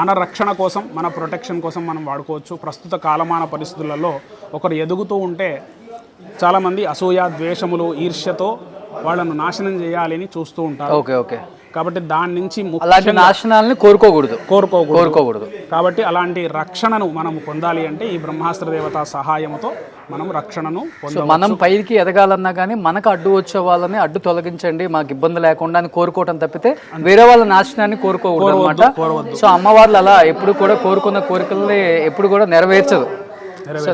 [SPEAKER 5] మన రక్షణ కోసం, మన ప్రొటెక్షన్ కోసం మనం వాడుకోవచ్చు. ప్రస్తుత కాలమాన పరిస్థితులలో ఒకరు ఎదుగుతూ ఉంటే చాలామంది అసూయ, ద్వేషములు, ఈర్ష్యతో వాళ్ళను నాశనం చేయాలని చూస్తూ ఉంటారు.
[SPEAKER 2] ఓకే.
[SPEAKER 5] కాబట్టి దాని నుంచి
[SPEAKER 2] నాశనాలను కోరుకోకూడదు.
[SPEAKER 5] కాబట్టి అలాంటి రక్షణను మనం పొందాలి అంటే ఈ బ్రహ్మాస్త్ర దేవత సహాయంతో మనం రక్షణను పొందవచ్చు.
[SPEAKER 2] మనం పైకి ఎదగాలన్నా కానీ మనకు అడ్డు వచ్చే వాళ్ళని అడ్డు తొలగించండి, మాకు ఇబ్బంది లేకుండా అని కోరుకోవటం తప్పితే వేరే వాళ్ళ నాశనాన్ని కోరుకోకూడదు అనమాట. సో అమ్మవార్లు అలా ఎప్పుడు కూడా కోరుకున్న కోరికల్ని ఎప్పుడు కూడా నెరవేర్చదు.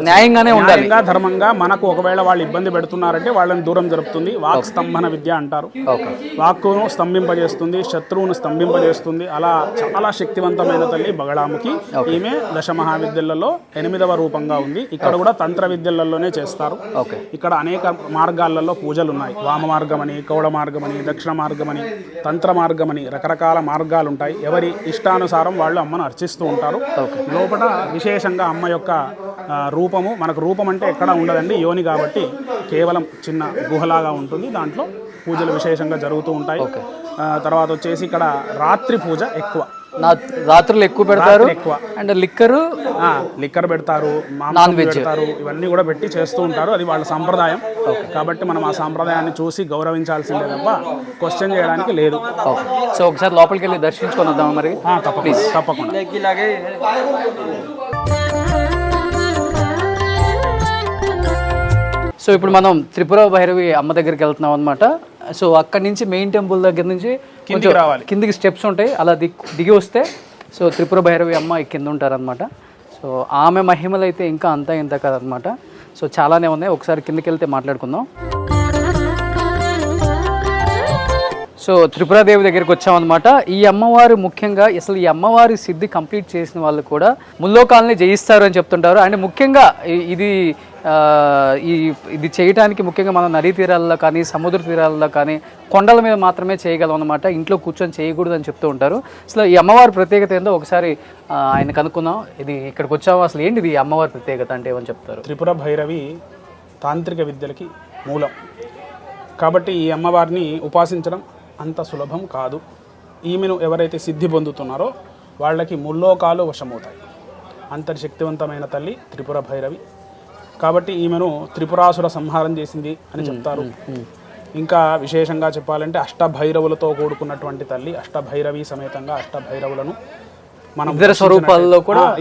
[SPEAKER 2] న్యాయంగానే ఉండాలి,
[SPEAKER 5] ధర్మంగా. మనకు ఒకవేళ వాళ్ళు ఇబ్బంది పెడుతున్నారంటే వాళ్ళని దూరం జరుపుతుంది. వాక్ స్తంభన విద్య అంటారు. వాక్కును స్తంభింపజేస్తుంది, శత్రువును స్తంభింపజేస్తుంది. అలా చాలా శక్తివంతమైన తల్లి బగలాముఖి. ఈమె దశమహావిద్యలలో 8వ రూపంగా ఉంది. ఇక్కడ కూడా తంత్ర విద్యలలోనే చేస్తారు. ఇక్కడ అనేక మార్గాలలో పూజలు ఉన్నాయి. వామ మార్గమని, కౌళ మార్గమని, దక్షిణ మార్గమని, తంత్ర మార్గమని రకరకాల మార్గాలు ఉంటాయి. ఎవరి ఇష్టానుసారం వాళ్ళు అమ్మను అర్చిస్తూ ఉంటారు. లోపల విశేషంగా అమ్మ యొక్క రూపము, మనకు రూపం అంటే ఎక్కడా ఉండదండి, యోని కాబట్టి కేవలం చిన్న గుహలాగా ఉంటుంది. దాంట్లో పూజలు విశేషంగా జరుగుతూ ఉంటాయి. తర్వాత వచ్చేసి ఇక్కడ రాత్రి పూజ ఎక్కువ,
[SPEAKER 2] రాత్రులు ఎక్కువ పెడతారు. అండ్
[SPEAKER 5] లిక్కర్ పెడతారు, నాన్ వెజ్ పెడతారు, ఇవన్నీ కూడా పెట్టి చేస్తూ ఉంటారు. అది వాళ్ళ సాంప్రదాయం. కాబట్టి మనం ఆ సాంప్రదాయాన్ని చూసి గౌరవించాల్సిందే తప్ప క్వశ్చన్ చేయడానికి లేదు.
[SPEAKER 2] సో ఒకసారి లోపలికి వెళ్ళి దర్శించుకొని వద్దాం మరి.
[SPEAKER 5] తప్పకుండా.
[SPEAKER 2] సో ఇప్పుడు మనం త్రిపుర భైరవి అమ్మ దగ్గరికి వెళ్తున్నాం అనమాట. సో అక్కడి నుంచి మెయిన్ టెంపుల్ దగ్గర నుంచి కిందికి స్టెప్స్ ఉంటాయి, అలా దిగి వస్తే సో త్రిపుర భైరవి అమ్మ కింద ఉంటారనమాట. సో సో ఆమె మహిమలు అయితే ఇంకా అంతా ఇంత కదనమాట. సో చాలానే ఉన్నాయి, ఒకసారి కిందకి వెళ్తే మాట్లాడుకుందాం. సో త్రిపురాదేవి దగ్గరికి వచ్చామన్నమాట. ఈ అమ్మవారు ముఖ్యంగా అసలు ఈ అమ్మవారి సిద్ధి కంప్లీట్ చేసిన వాళ్ళు కూడా ముల్లోకాలని జయిస్తారు అని చెప్తుంటారు. అండ్ ముఖ్యంగా ఇది చేయడానికి ముఖ్యంగా మనం నదీ తీరాల్లో కానీ సముద్ర తీరాల్లో కానీ కొండల మీద మాత్రమే చేయగలం అనమాట. ఇంట్లో కూర్చొని చేయకూడదు అని చెప్తూ ఉంటారు. అసలు ఈ అమ్మవారి ప్రత్యేకత ఏందో ఒకసారి ఆయన కనుక్కుందాం. ఇది ఇక్కడికి వచ్చాము, అసలు ఏంటిది ఈ అమ్మవారి ప్రత్యేకత అంటే ఏమని చెప్తారు?
[SPEAKER 5] త్రిపుర భైరవి తాంత్రిక విద్యలకి మూలం కాబట్టి ఈ అమ్మవారిని ఉపాసించడం అంత సులభం కాదు. ఈమెను ఎవరైతే సిద్ధి పొందుతున్నారో వాళ్ళకి ముల్లోకాలు వశమవుతాయి. అంతటి శక్తివంతమైన తల్లి త్రిపుర భైరవి కాబట్టి ఈమెను త్రిపురాసుర సంహారం చేసింది అని చెప్తారు. ఇంకా విశేషంగా చెప్పాలంటే అష్టభైరవులతో కూడుకున్నటువంటి తల్లి. అష్టభైరవి సమేతంగా అష్టభైరవులను మనం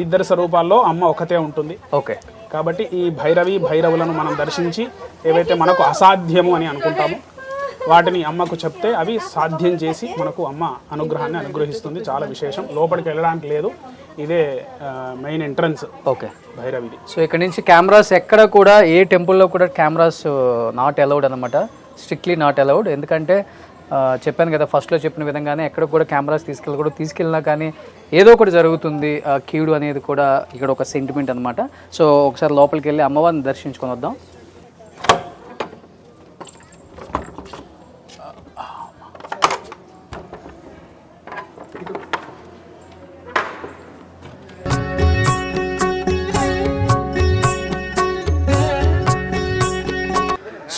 [SPEAKER 5] ఇద్దరు స్వరూపాల్లో అమ్మ ఒకతే ఉంటుంది.
[SPEAKER 2] ఓకే,
[SPEAKER 5] కాబట్టి ఈ భైరవులను మనం దర్శించి ఏవైతే మనకు అసాధ్యము అని అనుకుంటామో వాటిని అమ్మకు చెప్తే అవి సాధ్యం చేసి మనకు అమ్మ అనుగ్రహాన్ని అనుగ్రహిస్తుంది. చాలా విశేషం. లోపలికి వెళ్ళడానికి లేదు, ఇదే మెయిన్ ఎంట్రన్స్.
[SPEAKER 2] ఓకే,
[SPEAKER 5] భైరవిది.
[SPEAKER 2] సో ఇక్కడ నుంచి కెమెరాస్ ఎక్కడ కూడా ఏ టెంపుల్లో కూడా కెమెరాస్ నాట్ అలౌడ్ అనమాట, స్ట్రిక్ట్లీ నాట్ అలౌడ్. ఎందుకంటే చెప్పాను కదా ఫస్ట్లో చెప్పిన విధంగానే ఎక్కడ కూడా కెమెరాస్ తీసుకెళ్ళినా కానీ ఏదో ఒకటి జరుగుతుంది. కీడు అనేది కూడా ఇక్కడ ఒక సెంటిమెంట్ అనమాట. సో ఒకసారి లోపలికి వెళ్ళి అమ్మవారిని దర్శించుకొని వద్దాం.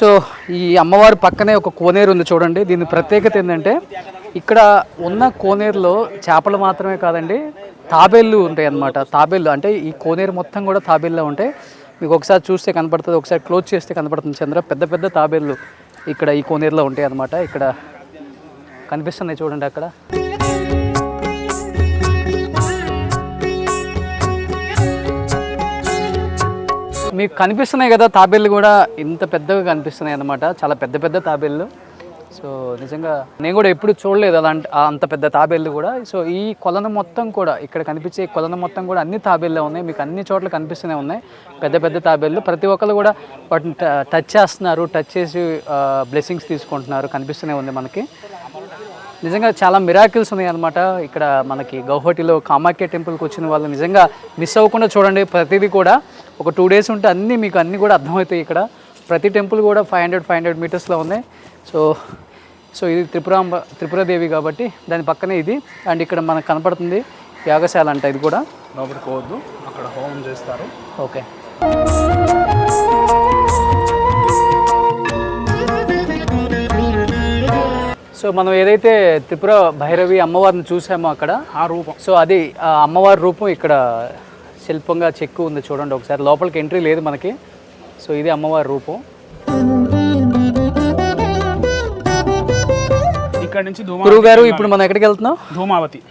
[SPEAKER 2] సో ఈ అమ్మవారి పక్కనే ఒక కోనేరు ఉంది చూడండి. దీని ప్రత్యేకత ఏంటంటే ఇక్కడ ఉన్న కోనేరులో చేపలు మాత్రమే కాదండి, తాబేళ్ళు ఉంటాయి అన్నమాట. తాబేళ్ళు అంటే ఈ కోనేరు మొత్తం కూడా తాబేళ్ళే ఉంటాయి. మీకు ఒకసారి చూస్తే కనపడుతుంది, ఒకసారి క్లోజ్ చేస్తే కనపడుతుంది చంద్ర. పెద్ద పెద్ద తాబేళ్ళు ఇక్కడ ఈ కోనేరులో ఉంటాయి అన్నమాట. ఇక్కడ కనిపిస్తున్నాయి చూడండి అక్కడ. మీకు కనిపిస్తున్నాయి కదా తాబేళ్ళు కూడా, ఇంత పెద్దగా కనిపిస్తున్నాయి అన్నమాట. చాలా పెద్ద పెద్ద తాబేళ్ళు. సో నిజంగా నేను కూడా ఎప్పుడు చూడలేదు అలాంటి అంత పెద్ద తాబేళ్ళు కూడా. సో ఈ కొలను మొత్తం కూడా ఇక్కడ కనిపించే కొలను మొత్తం కూడా అన్ని తాబేళ్ళే ఉన్నాయి. మీకు అన్ని చోట్ల కనిపిస్తూనే ఉన్నాయి పెద్ద పెద్ద తాబేళ్ళు. ప్రతి ఒక్కరు కూడా వాటిని టచ్ చేస్తున్నారు, టచ్ చేసి బ్లెస్సింగ్స్ తీసుకుంటున్నారు. కనిపిస్తూనే ఉంది మనకి. నిజంగా చాలా మిరాకిల్స్ ఉన్నాయి అనమాట. ఇక్కడ మనకి గౌహటిలో కామాఖ్య టెంపుల్కి వచ్చిన వాళ్ళు నిజంగా మిస్ అవ్వకుండా చూడండి. ప్రతిదీ కూడా ఒక 2 days ఉంటే మీకు అన్నీ కూడా అర్థమవుతాయి. ఇక్కడ ప్రతి టెంపుల్ కూడా 500 మీటర్స్లో ఉన్నాయి. సో ఇది త్రిపురాదేవి కాబట్టి దాని పక్కనే ఇది. అండ్ ఇక్కడ మనకు కనపడుతుంది యాగశాల అంట. ఇది కూడా
[SPEAKER 5] లోపలికి పోవద్దు, అక్కడ హోమం చేస్తారు.
[SPEAKER 2] ఓకే, సో మనం ఏదైతే త్రిపుర భైరవి అమ్మవారిని చూసామో అక్కడ
[SPEAKER 5] ఆ రూపం,
[SPEAKER 2] సో అది అమ్మవారి రూపం ఇక్కడ శిల్పంగా చెక్కు ఉంది చూడండి. ఒకసారి లోపలికి ఎంట్రీ లేదు మనకి. సో ఇది అమ్మవారి రూపం.
[SPEAKER 5] ఇక్కడ నుంచి
[SPEAKER 2] గురువు గారు ఇప్పుడు మనం ఎక్కడికి వెళ్తున్నాం?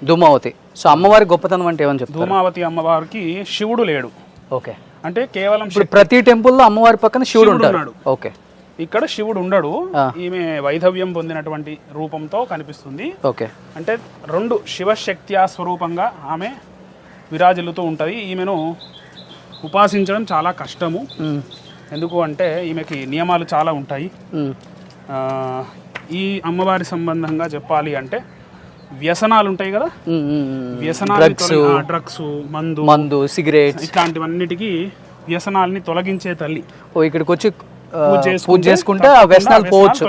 [SPEAKER 2] ధూమావతి. సో అమ్మవారి గొప్పతనం అంటే ఏమని చెప్తారు?
[SPEAKER 5] ధూమావతి అమ్మవారికి శివుడు లేడు.
[SPEAKER 2] ఓకే,
[SPEAKER 5] అంటే కేవలం
[SPEAKER 2] ప్రతి టెంపుల్లో అమ్మవారి పక్కన శివుడు ఉంటాడు. ఓకే,
[SPEAKER 5] ఇక్కడ శివుడు ఉండడు. ఈమె వైధవ్యం పొందినటువంటి రూపంతో కనిపిస్తుంది.
[SPEAKER 2] ఓకే,
[SPEAKER 5] అంటే 2 శివశక్త్యా స్వరూపంగా ఆమె విరాజిల్లుతూ ఉంటుంది. ఈమెను ఉపాసించడం చాలా కష్టము. ఎందుకు అంటే ఈమెకి నియమాలు చాలా ఉంటాయి. ఈ అమ్మవారి సంబంధంగా చెప్పాలి అంటే వ్యసనాలు ఉంటాయి కదా, డ్రగ్స్, మందు, సిగరెట్స్ ఇట్లాంటివన్నిటికీ వ్యసనాలని తొలగించే తల్లి.
[SPEAKER 2] ఇక్కడికి వచ్చి పూజ చేసుకుంటే ఆ వ్యసనాలు పోవచ్చు.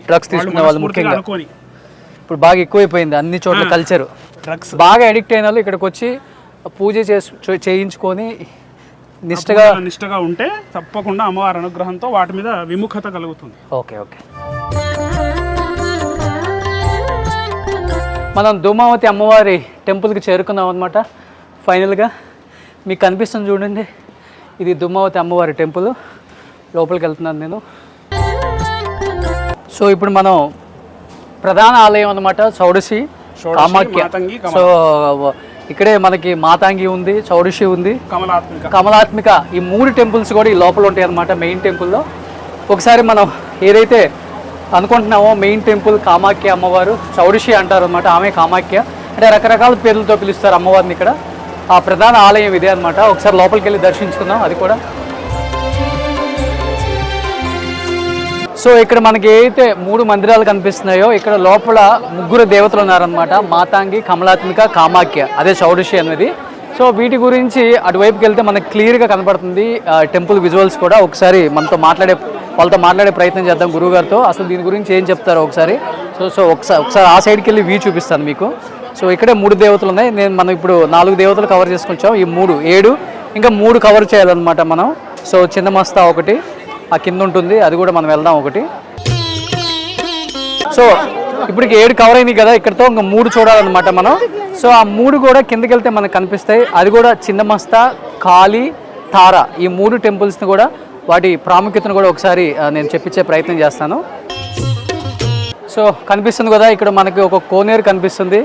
[SPEAKER 2] డ్రగ్స్ తీసుకునే వాళ్ళు ముఖ్యంగా ఇప్పుడు బాగా ఎక్కువైపోయింది అన్ని చోట్ల కల్చర్. డ్రగ్స్ బాగా అడిక్ట్ అయిన వాళ్ళు ఇక్కడికి వచ్చి పూజ చేయించుకొని
[SPEAKER 5] నిష్టగా ఉంటే తప్పకుండా అమ్మవారి అనుగ్రహంతో వాటి మీద విముఖత కలుగుతుంది.
[SPEAKER 2] ఓకే, మనం ధూమావతి అమ్మవారి టెంపుల్కి చేరుకున్నాం అనమాట. ఫైనల్గా మీకు కనిపిస్తుంది చూడండి, ఇది ధూమావతి అమ్మవారి టెంపుల్. లోపలికి వెళ్తున్నాను నేను. సో ఇప్పుడు మనం ప్రధాన ఆలయం అనమాట, చౌడసి కామాఖ్య. సో ఇక్కడే మనకి మాతాంగి ఉంది, చౌడసి ఉంది, కమలాత్మిక. ఈ 3 టెంపుల్స్ కూడా ఈ లోపల ఉంటాయి అన్నమాట మెయిన్ టెంపుల్లో. ఒకసారి మనం ఏదైతే అనుకుంటున్నామో మెయిన్ టెంపుల్ కామాఖ్య అమ్మవారు, చౌడసి అంటారు అనమాట, ఆమె కామాఖ్య. అంటే రకరకాల పేర్లతో పిలుస్తారు అమ్మవారిని ఇక్కడ. ఆ ప్రధాన ఆలయం ఇదే అనమాట. ఒకసారి లోపలికి వెళ్ళి దర్శించుకుందాం అది కూడా. సో ఇక్కడ మనకి ఏదైతే 3 మందిరాలు కనిపిస్తున్నాయో ఇక్కడ లోపల 3 దేవతలు ఉన్నారనమాట. మాతాంగి, కమలాత్మిక, కామాఖ్య, అదే షోడశి అనేది. సో వీటి గురించి అటువైపుకి వెళ్తే మనకు క్లియర్గా కనపడుతుంది టెంపుల్ విజువల్స్ కూడా. ఒకసారి వాళ్ళతో మాట్లాడే ప్రయత్నం చేద్దాం గురువుగారితో. అసలు దీని గురించి ఏం చెప్తారో ఒకసారి. సో ఒకసారి ఆ సైడ్కి వెళ్ళి వ్యూ చూపిస్తాను మీకు. సో ఇక్కడే 3 దేవతలు ఉన్నాయి. మనం ఇప్పుడు 4 దేవతలు కవర్ చేసుకొచ్చాం. ఈ 3 7 ఇంకా 3 కవర్ చేయాలన్నమాట మనం. సో చిన్న మస్తా ఒకటి ఆ కింద ఉంటుంది, అది కూడా మనం వెళ్దాం ఒకటి. సో ఇప్పటికి 7 కవర్ అయినాయి కదా, ఇక్కడతో ఇంకా 3 చూడాలన్నమాట మనం. సో ఆ 3 కూడా కిందకి వెళ్తే మనకు కనిపిస్తాయి. అది కూడా చిన్న మస్తా, కాళీ, తార, ఈ 3 టెంపుల్స్ని కూడా వాటి ప్రాముఖ్యతను కూడా ఒకసారి నేను చెప్పించే ప్రయత్నం చేస్తాను. సో కనిపిస్తుంది కదా ఇక్కడ మనకి ఒక కోనేరు కనిపిస్తుంది.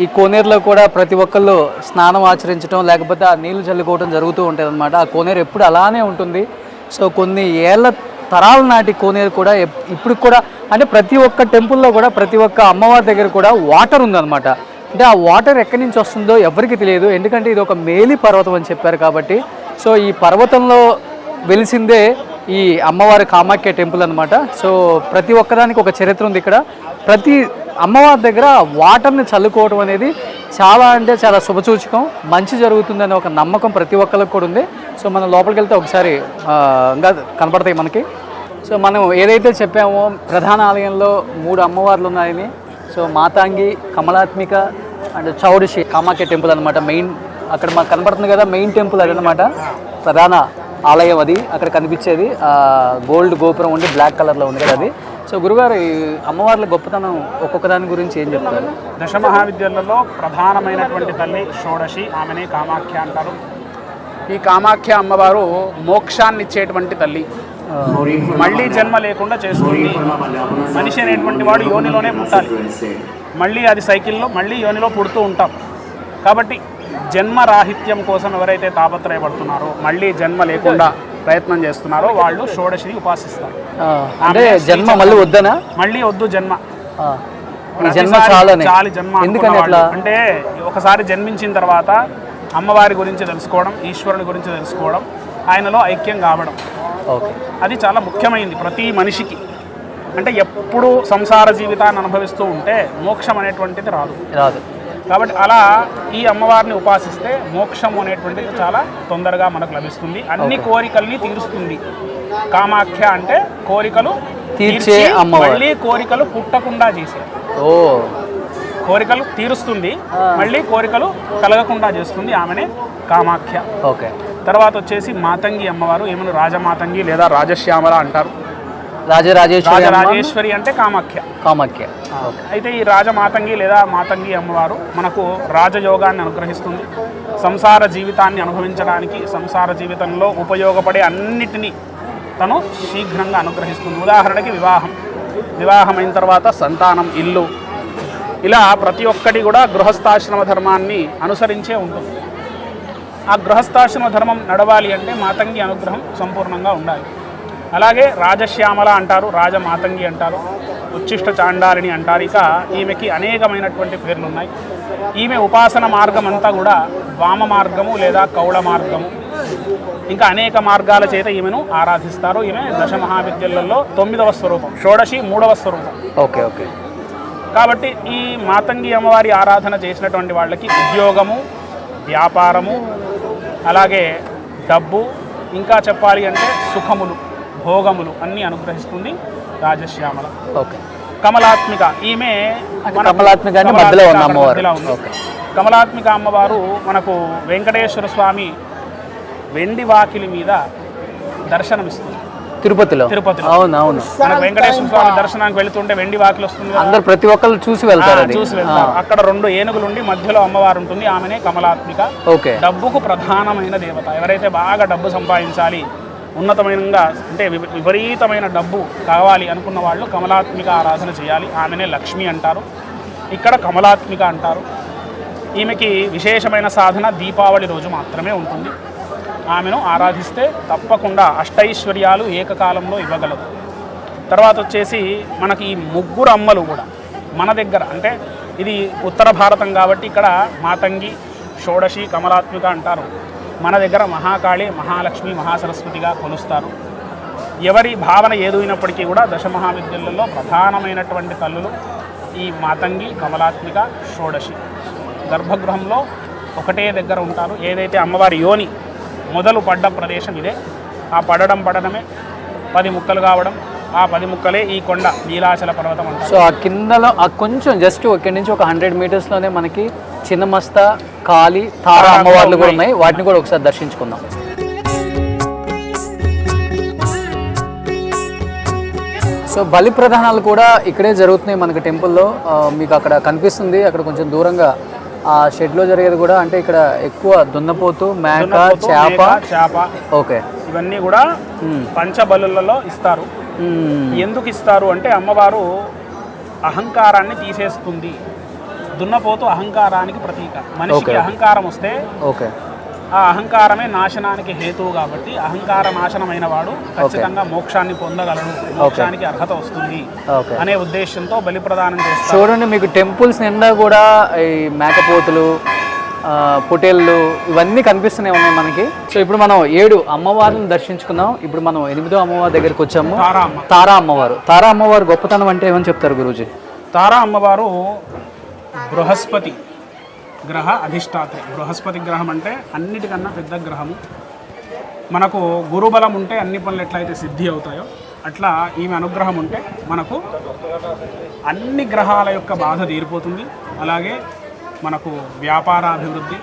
[SPEAKER 2] ఈ కోనేరులో కూడా ప్రతి ఒక్కళ్ళు స్నానం ఆచరించడం లేకపోతే ఆ నీళ్లు చల్లుకోవడం జరుగుతూ ఉంటుంది అనమాట. ఆ కోనేరు ఎప్పుడు అలానే ఉంటుంది. సో కొన్ని ఏళ్ళ తరాల నాటి కోనేరు కూడా ఇప్పుడు కూడా, అంటే ప్రతి ఒక్క టెంపుల్లో కూడా ప్రతి ఒక్క అమ్మవారి దగ్గర కూడా వాటర్ ఉందన్నమాట. అంటే ఆ వాటర్ ఎక్కడి నుంచి వస్తుందో ఎవరికి తెలియదు, ఎందుకంటే ఇది ఒక మేలి పర్వతం అని చెప్పారు కాబట్టి. సో ఈ పర్వతంలో వెలిసిందే ఈ అమ్మవారి కామాఖ్య టెంపుల్ అనమాట. సో ప్రతి ఒక్కదానికి ఒక చరిత్ర ఉంది ఇక్కడ. ప్రతి అమ్మవారి దగ్గర వాటర్ని చల్లుకోవడం అనేది చాలా అంటే చాలా శుభసూచకం, మంచి జరుగుతుందనే ఒక నమ్మకం ప్రతి ఒక్కరికి కూడా ఉంది. సో మనం లోపలికి వెళ్తే ఒకసారి ఇంకా కనపడతాయి మనకి. సో మనం ఏదైతే చెప్పామో ప్రధాన ఆలయంలో 3 అమ్మవార్లు ఉన్నాయని. So Matangi, Kamalatmika and Shodashi Kamakhya temple అనమాట. మెయిన్ అక్కడ మాకు కనపడుతుంది కదా మెయిన్ టెంపుల్ అదనమాట, ప్రధాన ఆలయం అది. అక్కడ కనిపించేది గోల్డ్ గోపురం ఉండి బ్లాక్ కలర్లో ఉంది కదా అది. సో గురుగారు ఈ అమ్మవార్ల గొప్పతనం ఒక్కొక్క దాని గురించి ఏం చెప్తారు?
[SPEAKER 5] దశమహావిద్యలలో ప్రధానమైనటువంటి తల్లి షోడశి, ఆమెనే కామాఖ్య అంటారు. ఈ కామాఖ్య అమ్మవారు మోక్షాన్ని ఇచ్చేటువంటి తల్లి, మళ్ళీ జన్మ లేకుండా చేస్తుంది. మనిషి అనేటువంటి వాడు యోనిలోనే పుట్టాలి, మళ్ళీ అది సైకిల్లో మళ్ళీ యోనిలో పుడుతూ ఉంటాం. కాబట్టి జన్మరాహిత్యం కోసం ఎవరైతే తాపత్రయపడుతున్నారో, మళ్ళీ జన్మ లేకుండా ప్రయత్నం చేస్తున్నారో వాళ్ళు షోడశిని ఉపాసిస్తారు.
[SPEAKER 2] అంటే జన్మ మళ్ళీ వద్దనా?
[SPEAKER 5] మళ్ళీ వద్దు జన్మ,
[SPEAKER 2] చాలు
[SPEAKER 5] జన్మ. అంటే ఒకసారి జన్మించిన తర్వాత అమ్మవారి గురించి తెలుసుకోవడం, ఈశ్వరుని గురించి తెలుసుకోవడం, ఆయనలో ఐక్యం కావడం, అది చాలా ముఖ్యమైనది ప్రతి మనిషికి. అంటే ఎప్పుడు సంసార జీవితాన్ని అనుభవిస్తూ ఉంటే మోక్షం అనేటువంటిది రాదు. కాబట్టి అలా ఈ అమ్మవారిని ఉపాసిస్తే మోక్షం అనేటువంటిది చాలా తొందరగా మనకు లభిస్తుంది. అన్ని కోరికల్ని తీరుస్తుంది. కామాఖ్య అంటే కోరికలు తీర్చే అమ్మవారు, మళ్ళీ కోరికలు పుట్టకుండా చేసే, కోరికలు తీరుస్తుంది, మళ్ళీ కోరికలు కలగకుండా చేస్తుంది. ఆమెనే కామాఖ్య. తర్వాత వచ్చేసి మాతంగి అమ్మవారు, ఏమను రాజమాతంగి లేదా రాజశ్యామల అంటారు. రాజరాజేశ్వరి అంటే కామాఖ్య. అయితే ఈ రాజమాతంగి లేదా మాతంగి అమ్మవారు మనకు రాజయోగాన్ని అనుగ్రహిస్తుంది. సంసార జీవితాన్ని అనుభవించడానికి, సంసార జీవితంలో ఉపయోగపడే అన్నిటినీ తను శీఘ్రంగా అనుగ్రహిస్తుంది. ఉదాహరణకి వివాహమైన తర్వాత సంతానం, ఇల్లు, ఇలా ప్రతి ఒక్కటి కూడా గృహస్థాశ్రమ ధర్మాన్ని అనుసరించే ఉంటుంది. ఆ గృహస్థాశ్రమ ధర్మం నడవాలి అంటే మాతంగి అనుగ్రహం సంపూర్ణంగా ఉండాలి. అలాగే రాజశ్యామల అంటారు, రాజమాతంగి అంటారు, ఉచ్చిష్ట చాండాలిని అంటారు. ఇక ఈమెకి అనేకమైనటువంటి పేర్లు ఉన్నాయి. ఈమె ఉపాసన మార్గం అంతా కూడా వామ మార్గము లేదా కౌళ మార్గము, ఇంకా అనేక మార్గాల చేత ఈమెను ఆరాధిస్తారు. ఈమె దశమహావిద్యలలో 9వ స్వరూపం, షోడశి 3వ స్వరూపం. కాబట్టి ఈ మాతంగి అమ్మవారి ఆరాధన చేసినటువంటి వాళ్ళకి ఉద్యోగము, వ్యాపారము, అలాగే డబ్బు, ఇంకా చెప్పాలి అంటే సుఖములు, భోగములు అన్నీ అనుగ్రహిస్తుంది రాజశ్యామల. కమలాత్మిక, ఈమె కమలాత్మిక అమ్మవారు మనకు వెంకటేశ్వర స్వామి వెండి వాకిలి మీద దర్శనమిస్తుంది
[SPEAKER 2] తిరుపతిలో. అవునవును,
[SPEAKER 5] మనకు వెంకటేశ్వర స్వామి దర్శనానికి వెళుతుంటే వెండి వాకిలి వస్తుంది,
[SPEAKER 2] అందరు ప్రతి ఒక్కరు చూసి వెళ్తారు.
[SPEAKER 5] అక్కడ 2 ఏనుగులుండి మధ్యలో అమ్మవారు ఉంటుంది, ఆమెనే కమలాత్మిక. డబ్బుకు ప్రధానమైన దేవత. ఎవరైతే బాగా డబ్బు సంపాదించాలి, ఉన్నతమైన అంటే విపరీతమైన డబ్బు కావాలి అనుకున్న వాళ్ళు కమలాత్మిక ఆరాధన చేయాలి. ఆమెనే లక్ష్మి అంటారు, ఇక్కడ కమలాత్మిక అంటారు. ఈమెకి విశేషమైన సాధన దీపావళి రోజు మాత్రమే ఉంటుంది. ఆమెను ఆరాధిస్తే తప్పకుండా అష్టైశ్వర్యాలు ఏకకాలంలో ఇవ్వగలదు. తర్వాత వచ్చేసి మనకి ఈ 3 అమ్మలు కూడా మన దగ్గర, అంటే ఇది ఉత్తర భారతం కాబట్టి ఇక్కడ మాతంగి, షోడశి కమలాత్మిక అంటారు. మన దగ్గర మహాకాళి, మహాలక్ష్మి, మహాసరస్వతిగా కొలుస్తారు. ఎవరి భావన ఏదైనప్పటికీ కూడా దశమహావిద్యలలో ప్రధానమైనటువంటి తల్లులు ఈ మాతంగి, కమలాత్మిక, షోడశి. గర్భగృహంలో ఒకటే దగ్గర ఉంటారు. ఏదైతే అమ్మవారి యోని మొదలు పడ్డ ప్రదేశం ఇదే. ఆ పడడమే 10 ముక్కలు కావడం, ఆ 10 ముక్కలే ఈ కొండ నీలాచల పర్వతం అంటారు.
[SPEAKER 2] సో ఆ కిందలో ఆ కొంచెం జస్ట్ ఇక్కడి నుంచి ఒక 100 మీటర్స్లోనే మనకి చిన్నమస్త, కాళీ, తారా అమ్మవార్లు కూడా ఉన్నాయి. వాటిని కూడా ఒకసారి దర్శించుకుందాం. సో బలి ప్రధానాలు కూడా ఇక్కడే జరుగుతున్నాయి మనకి టెంపుల్లో. మీకు అక్కడ కనిపిస్తుంది, అక్కడ కొంచెం దూరంగా ఆ షెడ్లో జరిగేది కూడా. అంటే ఇక్కడ ఎక్కువ దున్నపోతు, మేక, చేప. ఓకే,
[SPEAKER 5] ఇవన్నీ కూడా పంచబలులలో ఇస్తారు. ఎందుకు ఇస్తారు అంటే అమ్మవారు అహంకారాన్ని తీసేస్తుంది. దున్నపోతు అహంకారానికి ప్రతీక. మనిషికి అహంకారం వస్తే ఆ అహంకారమే నాశనానికి హేతువు కాబట్టి అహంకార నాశనమైన వాడు ఖచ్చితంగా మోక్షాన్ని పొందగలడు, మోక్షానికి అర్హత వస్తుంది అనే ఉద్దేశంతో బలి ప్రదానం చేస్తారు.
[SPEAKER 2] చూడండి, మీకు టెంపుల్స్ నిండా కూడా ఈ మేకపోతులు, పొటేళ్ళు ఇవన్నీ కనిపిస్తూనే ఉన్నాయి మనకి. సో ఇప్పుడు మనం 7 అమ్మవారిని దర్శించుకున్నాం. ఇప్పుడు మనం 8వ అమ్మవారి దగ్గరికి వచ్చాము. తారా అమ్మవారు. తారా అమ్మవారు గొప్పతనం అంటే ఏమని చెప్తారు గురూజీ?
[SPEAKER 5] తారా అమ్మవారు బృహస్పతి గ్రహ అధిష్టాత్రి. బృహస్పతి గ్రహం అంటే అన్నిటికన్నా పెద్ద గ్రహము. మనకు గురుబలం ఉంటే అన్ని పనులు ఎట్లయితే సిద్ధి అవుతాయో అట్లా ఈమె అనుగ్రహం ఉంటే మనకు అన్ని గ్రహాల యొక్క బాధ తీరిపోతుంది. అలాగే మనకు వ్యాపారాభివృద్ధి,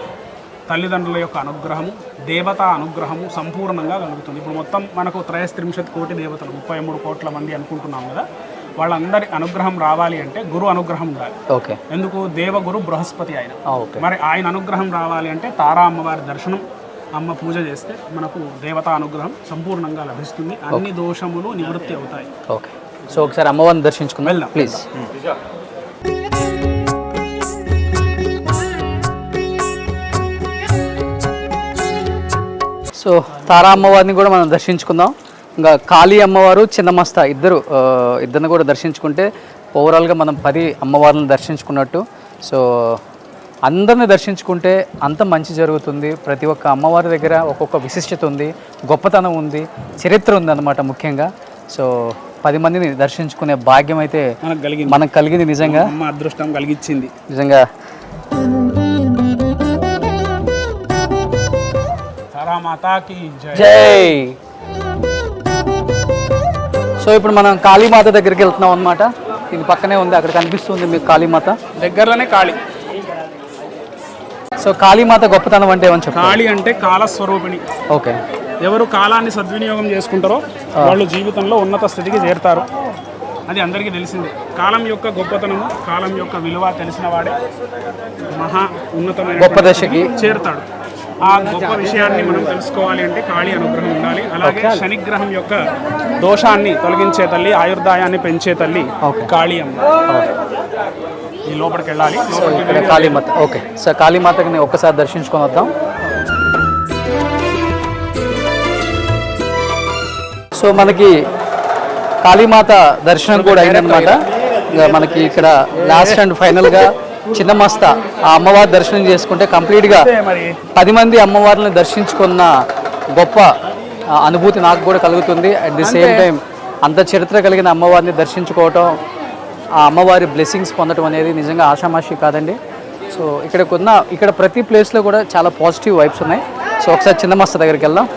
[SPEAKER 5] తల్లిదండ్రుల యొక్క అనుగ్రహము, దేవతా అనుగ్రహము సంపూర్ణంగా కలుగుతుంది. ఇప్పుడు మొత్తం మనకు 33 కోటి దేవతలు, 33 కోట్ల మంది అనుకుంటున్నాం కదా. వాళ్ళందరి అనుగ్రహం రావాలి అంటే గురు అనుగ్రహం ఉండాలి.
[SPEAKER 2] ఓకే.
[SPEAKER 5] ఎందుకు? దేవగురు బృహస్పతి ఆయన. మరి ఆయన అనుగ్రహం రావాలి అంటే తారా అమ్మవారి దర్శనం, అమ్మ పూజ చేస్తే మనకు దేవతా అనుగ్రహం సంపూర్ణంగా లభిస్తుంది. అన్ని దోషములు నివృత్తి అవుతాయి.
[SPEAKER 2] ఓకే, సో ఒకసారి అమ్మవారిని దర్శించుకుందాం
[SPEAKER 5] వెళ్దాం
[SPEAKER 2] ప్లీజ్. సో తారా అమ్మవారిని కూడా మనం దర్శించుకుందాం. ఇంకా కాళీ అమ్మవారు, చిన్నమస్త ఇద్దరిని కూడా దర్శించుకుంటే ఓవరాల్గా మనం 10 అమ్మవార్లను దర్శించుకున్నట్టు. సో అందరిని దర్శించుకుంటే అంత మంచి జరుగుతుంది. ప్రతి ఒక్క అమ్మవారి దగ్గర ఒక్కొక్క విశిష్టత ఉంది, గొప్పతనం ఉంది, చరిత్ర ఉంది అన్నమాట ముఖ్యంగా. సో 10 మందిని దర్శించుకునే భాగ్యం అయితే మనకు కలిగింది. నిజంగా
[SPEAKER 5] అమ్మ అదృష్టం కలిగించింది
[SPEAKER 2] నిజంగా. జై. సో ఇప్పుడు మనం కాళీమాత దగ్గరికి వెళ్తున్నాం అన్నమాట. ఇది పక్కనే ఉంది, అక్కడ కనిపిస్తుంది మీకు కాళీమాత
[SPEAKER 5] దగ్గరలోనే. కాళీ.
[SPEAKER 2] సో కాళీమాత గొప్పతనం అంటే ఏమని చెప్పాలి?
[SPEAKER 5] కాళీ అంటే కాలస్వరూపిణి.
[SPEAKER 2] ఓకే.
[SPEAKER 5] ఎవరు కాలాన్ని సద్వినియోగం చేసుకుంటారో వాళ్ళు జీవితంలో ఉన్నత స్థితికి చేరుతారు. అది అందరికీ తెలిసిందే. కాలం యొక్క గొప్పతనము, కాలం యొక్క విలువ తెలిసిన వాడే మహా ఉన్నతమైన
[SPEAKER 2] గొప్ప దశకి
[SPEAKER 5] చేరుతాడు. ఆ గొప్ప విషయాన్ని మనం తెలుసుకోవాలి అంటే కాళీ అనుగ్రహం ఉండాలి. అలాగే శనిగ్రహం యొక్క దోషాన్ని తొలగించే తల్లి, ఆయుర్దాయాన్ని పెంచే తల్లి కాళీ అమ్మ. ఈ లోపలికి వెళ్ళాలి.
[SPEAKER 2] కాళీమాత. ఓకే, సో కాళీమాతకి ఒక్కసారి దర్శించుకొని వద్దాం. సో మనకి కాళీమాత దర్శనం కూడా అయిందనమాట. మనకి ఇక్కడ లాస్ట్ అండ్ ఫైనల్గా చిన్నమస్త ఆ అమ్మవారి దర్శనం చేసుకుంటే కంప్లీట్గా 10 మంది అమ్మవారిని దర్శించుకున్న గొప్ప అనుభూతి నాకు కూడా కలుగుతుంది. అట్ ది సేమ్ టైం అంత చరిత్ర కలిగిన అమ్మవారిని దర్శించుకోవటం, ఆ అమ్మవారి బ్లెస్సింగ్స్ పొందడం అనేది నిజంగా ఆషామాషి కాదండి. సో ఇక్కడ ప్రతి ప్లేస్లో కూడా చాలా పాజిటివ్ వైబ్స్ ఉన్నాయి. సో ఒకసారి చిన్నమస్త దగ్గరికి వెళ్దాం.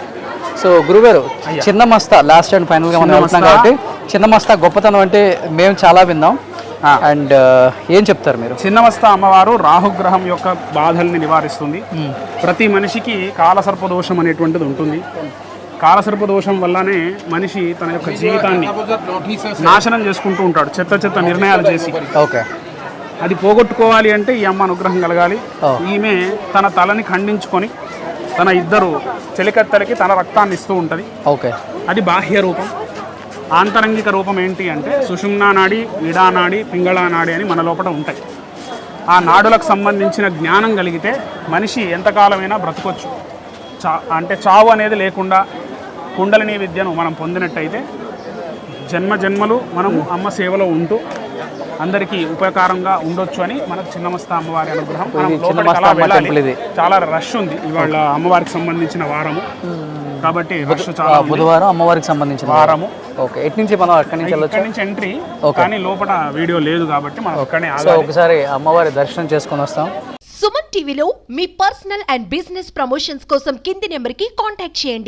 [SPEAKER 2] సో గురుగారు, చిన్నమస్త లాస్ట్ అండ్ ఫైనల్గా మనం వెళ్తున్నాం కాబట్టి చిన్నమస్త గొప్పతనం అంటే మేము చాలా విన్నాం. అండ్ ఏం చెప్తారు మీరు?
[SPEAKER 5] చిన్నమస్త అమ్మవారు రాహుగ్రహం యొక్క బాధల్ని నివారిస్తుంది. ప్రతి మనిషికి కాలసర్పదోషం అనేటువంటిది ఉంటుంది. కాలసర్పదోషం వల్లనే మనిషి తన యొక్క జీవితాన్ని నాశనం చేసుకుంటూ ఉంటాడు, చెత్త నిర్ణయాలు చేసి.
[SPEAKER 2] ఓకే.
[SPEAKER 5] అది పోగొట్టుకోవాలి అంటే ఈ అమ్మ అనుగ్రహం కలగాలి. ఈమె తన తలని ఖండించుకొని తన 2 చెలికత్తెలకి తన రక్తాన్ని ఇస్తూ ఉంటుంది.
[SPEAKER 2] ఓకే.
[SPEAKER 5] అది బాహ్య రూపం. ఆంతరంగిక రూపం ఏంటి అంటే సుషుమ్నా నాడి, ఇడా నాడి, పింగళా నాడి అని మన లోపల ఉంటాయి. ఆ నాడులకు సంబంధించిన జ్ఞానం కలిగితే మనిషి ఎంతకాలమైనా బ్రతకొచ్చు. అంటే చావు అనేది లేకుండా కుండలిని విద్యను మనం పొందినట్టయితే జన్మలు మనము అమ్మ సేవలో ఉంటూ అందరికీ ఉపకారంగా ఉండొచ్చు అని మనకు చిన్నమస్త అమ్మవారి అనుగ్రహం. మనం
[SPEAKER 2] ఇది
[SPEAKER 5] లోపలికి
[SPEAKER 2] చిన్నమస్త
[SPEAKER 5] అలా
[SPEAKER 2] అమ్మ
[SPEAKER 5] వెళ్ళాలి.
[SPEAKER 2] టెంపుల్ ఇది.
[SPEAKER 5] చాలా రష్ ఉంది ఇవాళ అమ్మవారికి సంబంధించిన వారము కాబట్టి రష్ చాలా ఉంది.
[SPEAKER 2] బుధవారం అమ్మవారికి సంబంధించిన
[SPEAKER 5] వారము.
[SPEAKER 2] ఓకే, ఎటు నుంచి మనం అక్కడి నుంచి వెళ్ళొచ్చు?
[SPEAKER 5] ఇక్కడ నుంచి ఎంట్రీ, కానీ లోపల వీడియో లేదు కాబట్టి మనం అక్కడనే
[SPEAKER 2] సో
[SPEAKER 5] ఆగాలి.
[SPEAKER 2] ఒకసారి అమ్మవారి దర్శనం చేసుకొని వస్తాం.
[SPEAKER 1] సుమన్ టీవీలో మీ పర్సనల్ అండ్ బిజినెస్ ప్రమోషన్స్ కోసం కింది నెంబర్కి కాంటాక్ట్ చేయండి.